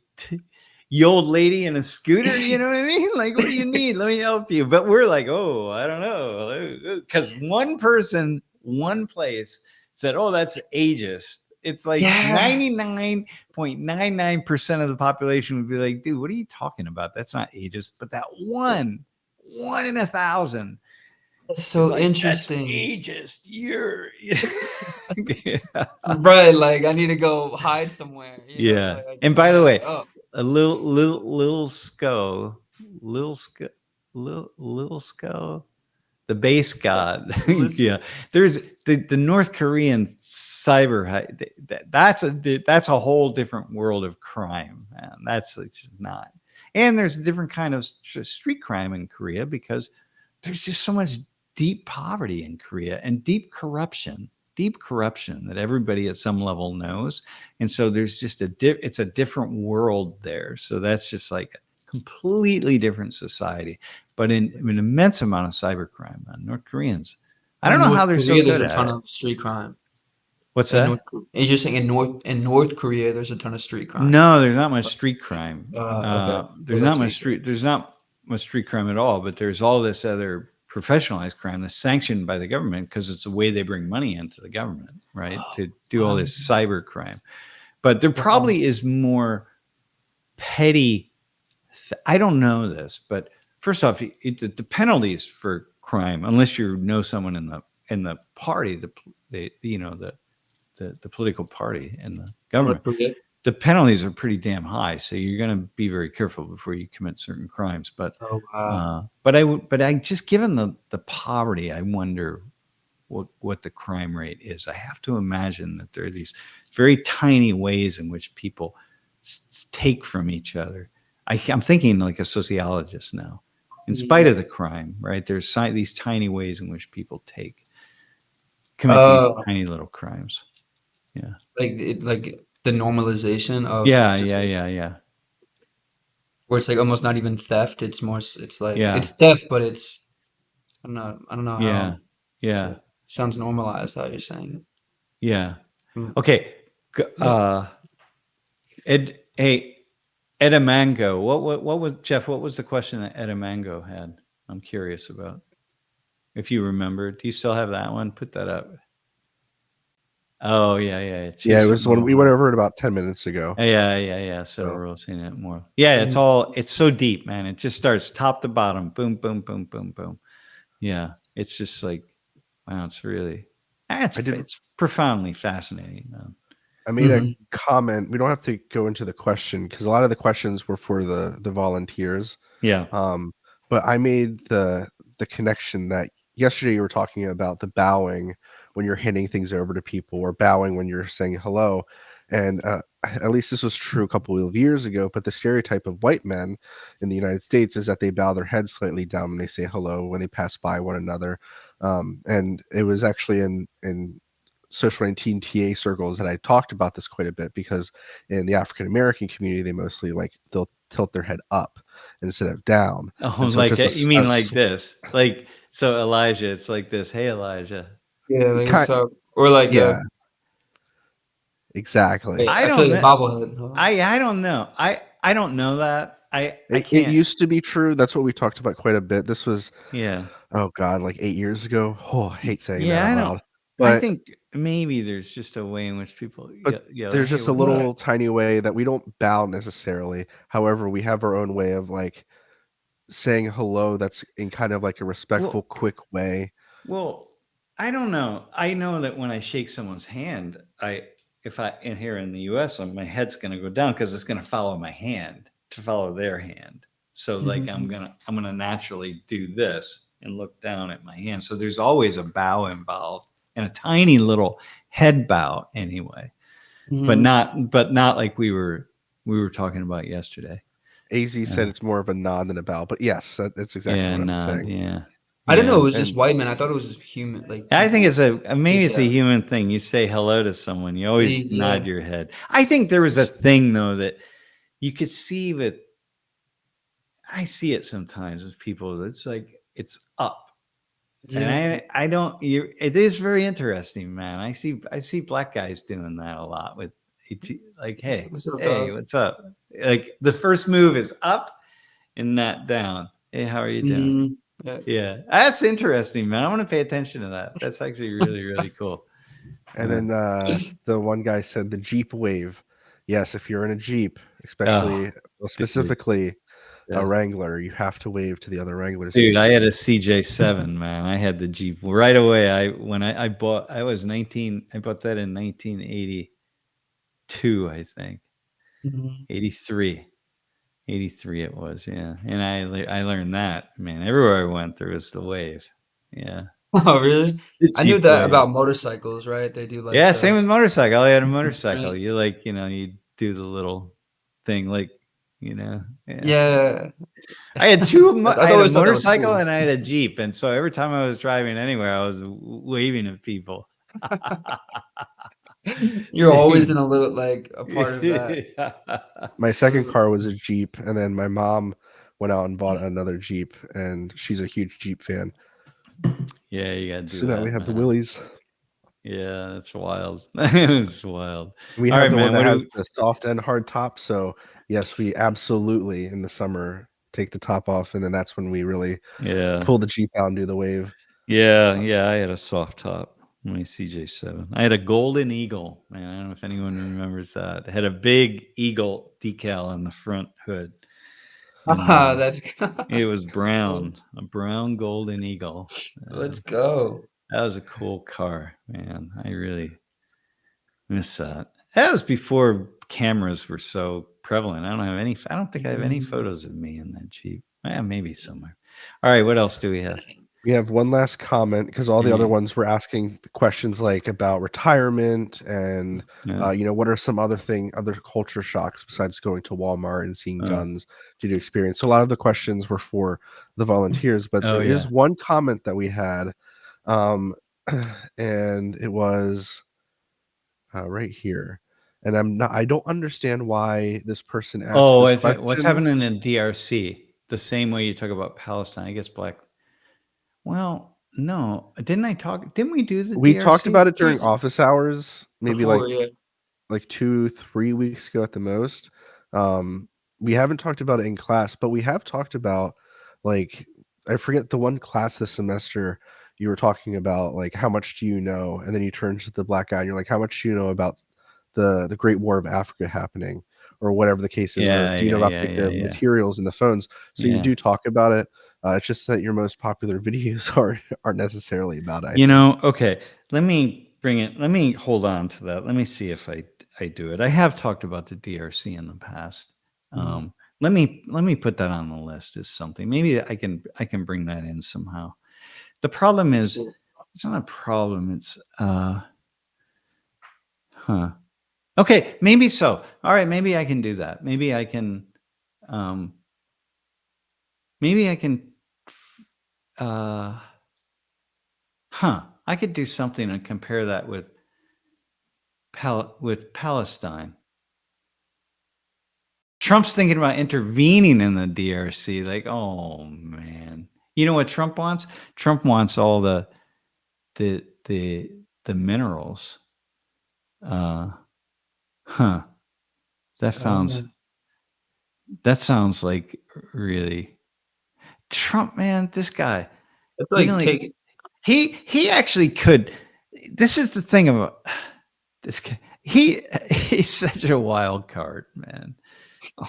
You old lady in a scooter, you know what I mean? Like, what do you need? Let me help you. But we're like, oh, I don't know. Because one person, one place said, oh, that's ageist. It's like yeah, 99.99% of the population would be like, dude, what are you talking about? That's not ageist. But that one in 1,000 that's is so like, that's interesting. ageist. You're yeah. Right, like I need to go hide somewhere, Yeah. like I And can't by the mess way, up. a little sco, little sco, the base god. Listen, Yeah. There's the North Korean cyber that's a whole different world of crime, man. It's just not. And there's a different kind of street crime in Korea because there's just so much deep poverty in Korea and deep corruption that everybody at some level knows. And so there's just it's a different world there. So that's just like a completely different society, but in an immense amount of cybercrime. North Koreans, I don't in know how North they're so Korea, there's good a at ton it. of street crime. What's In North, that? and you're saying in North Korea, there's a ton of street crime. No, there's not much street crime. Okay, so There's that's not what much you said. street. There's not much street crime at all. But there's all this other professionalized crime that's sanctioned by the government because it's a way they bring money into the government, right? To do all this cyber crime. But there probably is more petty. I don't know this, but first off, the penalties for crime, unless you know someone in the party, the political party and the government, North Korea. the penalties are pretty damn high. So you're going to be very careful before you commit certain crimes. But Oh wow. but I just given the poverty, I wonder what the crime rate is. I have to imagine that there are these very tiny ways in which people take from each other. I'm thinking like a sociologist now. In spite of the crime, right? There's these tiny ways in which people commit these tiny little crimes. Yeah. Like the normalization of Yeah. just Yeah. like Yeah. Yeah. where it's like almost not even theft. It's more. It's like Yeah. it's theft, but it's I don't know Yeah. how Yeah. to. Sounds normalized how you're saying Yeah. it. Okay. Edamango. What was Jeff? What was the question that Edamango had? I'm curious about. If you remember, do you still have that one? Put that up. Oh yeah. Yeah, it Chase was it when we more. went over it about 10 minutes ago. Yeah. So Oh. we're all seeing it more. Yeah, it's so deep, man. It just starts top to bottom. Boom, boom, boom, boom, boom. Yeah. It's just like, wow, it's really it's profoundly fascinating, man. I made a comment. We don't have to go into the question because a lot of the questions were for the volunteers. Yeah. But I made the connection that yesterday you were talking about the bowing when you're handing things over to people, or bowing when you're saying hello. And at least this was true a couple of years ago, but the stereotype of white men in the United States is that they bow their heads slightly down when they say hello, when they pass by one another. And it was actually in social 19 TA circles that I talked about this quite a bit, because in the African American community, they mostly like they'll tilt their head up instead of down. Oh, And so like just you mean like this? Like so, Elijah. It's like this. Hey, Elijah. Yeah, like kind, what's up? Or like yeah, exactly. I I feel don't like a know. bobblehead. Huh? I don't know. I don't know that. I It can't. used to be true. That's what we talked about quite a bit. This was, Yeah. oh God, like 8 years ago. Oh, I hate saying that Yeah. out I don't. loud. I But think maybe there's just a way in which people yell. there's Hey, just a what's up? little tiny way that we don't bow necessarily. However, we have our own way of like saying hello that's in kind of like a respectful, Well, quick way. well, I don't know. I know that when I shake someone's hand, if I in here in the U.S., my head's going to go down because it's going to follow my hand to follow their hand. So like Mhm. I'm gonna naturally do this and look down at my hand. So there's always a bow involved and a tiny little head bow anyway, but Mhm. not like we were talking about yesterday. AZ said it's more of a nod than a bow, but yes, that's exactly Yeah, what I'm nod. saying. Yeah, I didn't know it yeah. was just And white men. I thought it was just human, like I think it's people maybe did it's a that. human thing. You say hello to someone, you always Yeah. nod your head. I think there was a thing though that you could see with. I see it sometimes with people. It's like it's up, and Yeah. I don't. It is very interesting, man. I see black guys doing that a lot with like, What's up, hey, dog? what's up? Like the first move is up and not down. Hey, how are you doing? Mhm. Yeah. Yeah, that's interesting, man. I want to pay attention to that. That's actually really, really cool. then the one guy said the Jeep wave. Yes, if you're in a Jeep, Oh, especially, well, dude. specifically Yeah. a Wrangler, you have to wave to the other Wranglers. Dude, I had a CJ7, man. I had the Jeep right away. I bought, I was 19. I bought that in 1982, I think. Mhm. 83. 83 it was, yeah. And I learned that, man. Everywhere I went, there was the wave. Yeah. Oh, really? The I knew Jeep that wave. about motorcycles, right? They do like Yeah, same the with motorcycle. I had a motorcycle. right? You like, you do the little thing, like, yeah. Yeah. I had two. I I had a always thought that was motorcycle cool. and I had a Jeep, and so every time I was driving anywhere, I was waving at people. You're always in a little like a part of that. My second Uh, car was a Jeep, and then my mom went out and bought another Jeep, and she's a huge Jeep fan. Yeah, you gotta do So now we that, have the man. Willies. Yeah, that's wild. It's wild. We All have right, the one man. that What has do? the soft and hard top. So yes, we absolutely in the summer take the top off, and then that's when we really Yeah, pull the Jeep out and do the wave. yeah. I had a soft top. My CJ7. I had a golden eagle. Man, I don't know if anyone remembers that. It had a big eagle decal on the front hood, and that's it was that's cool. brown, a brown golden eagle. Let's go. That was a cool car, man. I really miss that. That was before cameras were so prevalent. I don't have any. I don't think I have any Mhm. photos of me in that Jeep. Maybe somewhere. All right, what else do we have? We have one last comment because all the other Yeah, ones were asking questions like about retirement and yeah. what are some other culture shocks besides going to Walmart and seeing Oh, guns due to experience. So a lot of the questions were for the volunteers, but oh there is yeah. one comment that we had, um, and it was right here. And I don't understand why this person asked Oh, this what's question. happening in DRC? The same way you talk about Palestine. I guess black. Well, no, didn't I talk? Didn't we do the We talked about DRC? it during office hours, maybe Before, yeah. like 2-3 weeks ago at the most. Um, we haven't talked about it in class, but we have talked about like I forget the one class this semester you were talking about like how much do you know, and then you turn to the black guy and you're like how much do you know about the Great War of Africa happening, or whatever the case is, or Yeah, do you know yeah, about yeah, like yeah, the yeah, materials in the phones? So you yeah. do talk about it. It's just that your most popular videos aren't necessarily about it, I think. Okay. Let me bring it. Let me hold on to that. Let me see if I do it. I have talked about the DRC in the past, Mhm. Let me put that on the list as something. Maybe I can bring that in somehow. The problem is it's not a problem. It's okay, maybe so. All right, maybe I can do that. Maybe I can uh I could do something and compare that with Palestine. Trump's thinking about intervening in the DRC. Like, oh man. You know what Trump wants? Trump wants all the minerals. Huh. That sounds like really Trump, man, this guy. I feel like Like he actually could. This is the thing about this guy. He's such a wild card, man.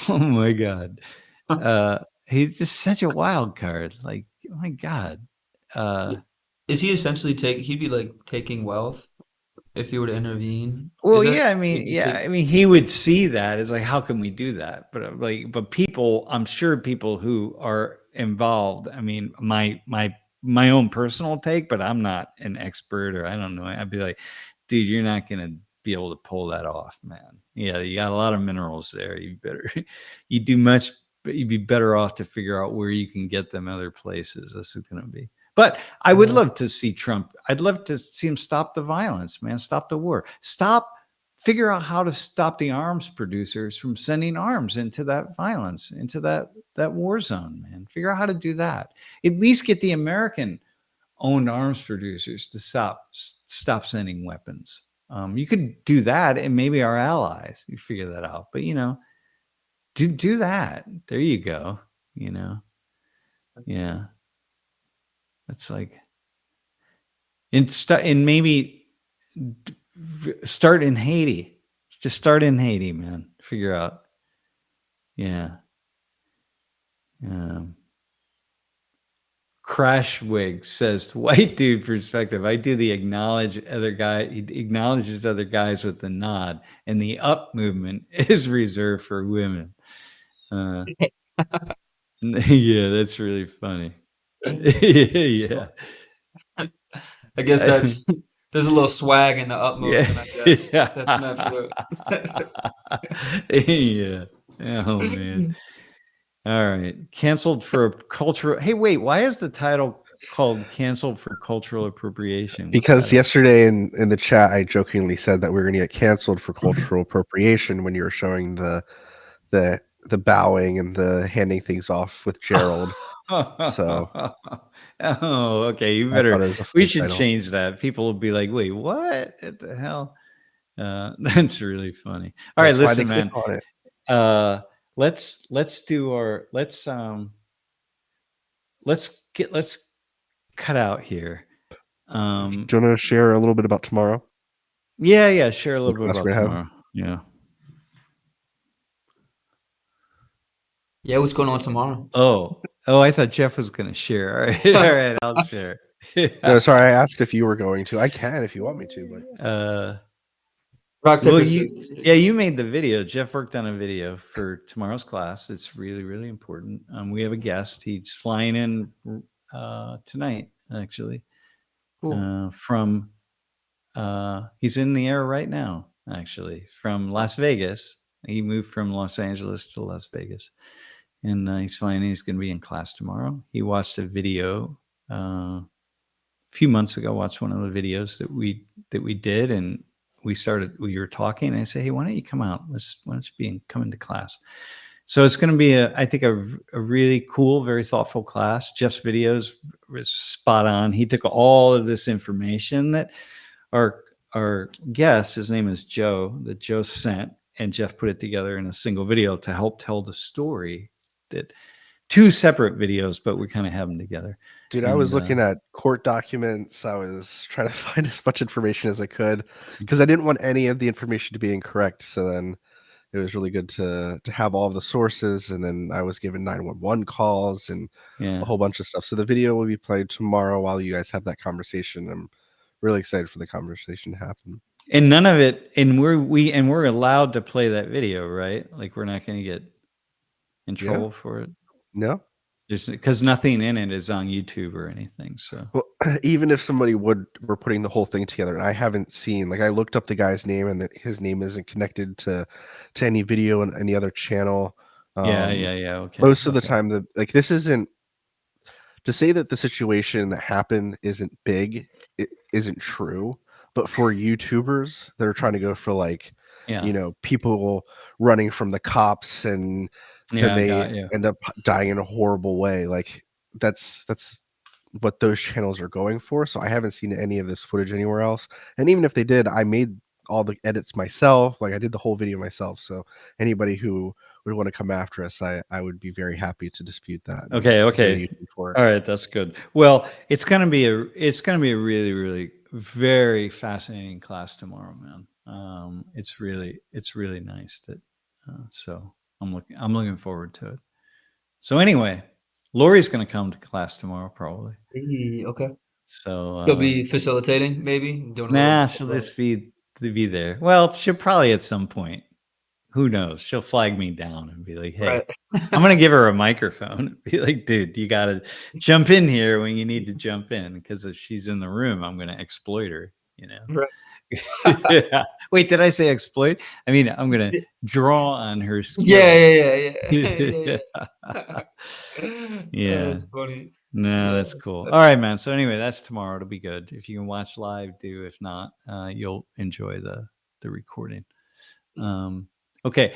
Oh my god. He's just such a wild card. Like, oh my god. is he essentially he'd be like taking wealth if he were to intervene? Well, Is that yeah, just take I mean, he would see that as like, how can we do that? But but people, I'm sure people who are involved. I mean, my own personal take, but I'm not an expert, or I don't know. I'd be like, dude, you're not gonna be able to pull that off, man. Yeah, you got a lot of minerals there. You better, you do much, but you'd be better off to figure out where you can get them other places. This is gonna be. But I would love to see Trump. I'd love to see him stop the violence, man. Stop the war. Figure out how to stop the arms producers from sending arms into that violence, into that war zone, man. Figure out how to do that. At least get the American owned arms producers to stop sending weapons. You could do that, and maybe our allies. You figure that out. But do that. There you go. Yeah. It's like, and maybe start in Haiti. Just start in Haiti, man. Figure out. Yeah. Crash Wig says to white dude perspective, I do the acknowledge other guy. He acknowledges other guys with the nod, and the up movement is reserved for women. Yeah, that's really funny. Yeah. I guess there's a little swag in the up motion, I guess. Yeah. That's meant for Yeah. Oh man. All right. Canceled for cultural. Hey, wait. Why is the title called "Canceled for Cultural Appropriation"? What's Because that? yesterday in the chat, I jokingly said that we are going to get canceled for cultural appropriation when you were showing the bowing and the handing things off with Gerald. So oh, okay. You I thought better. it was a We funny should title. change that. People will be like, "Wait, what? What the hell?" That's really funny. All right, That's why they listen, man. click on it. Let's do our let's cut out here. Do you want to share a little bit about tomorrow? Yeah, share a little bit class about we're gonna have? tomorrow. Yeah. Yeah, what's going on tomorrow? Oh, I thought Jeff was gonna share. All right, all right, I'll share. No, sorry, I asked if you were going to. I can if you want me to, but Rock, paper, well, scissors. you made the video. Jeff worked on a video for tomorrow's class. It's really, really important. We have a guest. He's flying in tonight, actually. Cool. From he's in the air right now, actually, from Las Vegas. He moved from Los Angeles to Las Vegas, and he's flying in. He's going to be in class tomorrow. He watched a video a few months ago. Watched one of the videos that we did, and we were talking, and I said, hey, why don't you come out? Why don't you come into class? So it's going to be I think a really cool, very thoughtful class. Jeff's videos was spot on. He took all of this information that our guest, his name is Joe, that Joe sent, and Jeff put it together in a single video to help tell the story. That two separate videos, but we kind of have them together. dude, I was looking at court documents. I was trying to find as much information as I could because I didn't want any of the information to be incorrect. So then it was really good to have all of the sources. And then I was given 911 calls and a whole bunch of stuff. So the video will be played tomorrow while you guys have that conversation. I'm really excited for the conversation to happen. And none of it, and we're allowed to play that video, right? Like we're not going to get. in Yeah. trouble for it? No. Just because nothing in it is on YouTube or anything. So Well, even if somebody were putting the whole thing together, and I haven't seen, like, I looked up the guy's name, and that his name isn't connected to any video on any other channel. yeah, Um, yeah. Okay. Most of the okay. time, this isn't to say that the situation that happened isn't big. It isn't true. But for YouTubers that are trying to go for, like, Yeah. people running from the cops, and then Yeah, I they got you. end up dying in a horrible way, like, that's what those channels are going for. So I haven't seen any of this footage anywhere else. And even if they did, I made all the edits myself. Like, I did the whole video myself. So anybody who would want to come after us, I would be very happy to dispute that. and Okay. go to Okay. YouTube for it. All right. That's good. Well, it's gonna be a really, really very fascinating class tomorrow, man. It's really nice that. So I'm looking forward to it. So anyway, Lori's gonna come to class tomorrow, probably. Hey, okay. So He'll be facilitating, maybe doing a nah, little. she'll just be there. Well, she'll probably at some point. Who knows? She'll flag me down and be like, "Hey, Right. I'm gonna give her a microphone and be like, dude, you gotta jump in here when you need to jump in, because if she's in the room, I'm gonna exploit her, you know." Right. Yeah. Wait, did I say exploit? I mean, I'm gonna draw on her skills. Yeah. Yeah. That's funny. No, Yeah, that's cool. All right, man. So anyway, that's tomorrow. It'll be good. If you can watch live, do. If not, you'll enjoy the recording. Okay.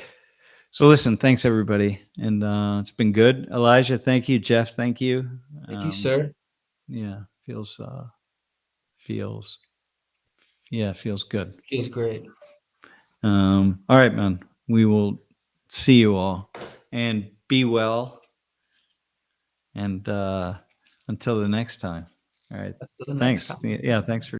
So listen, thanks everybody. And it's been good. Elijah, thank you. Jeff, thank you. Thank you, sir. Yeah, feels good. Feels great. All right, man. We will see you all, and be well. And until the next time. All right. Until the next Thanks. time. Yeah, thanks for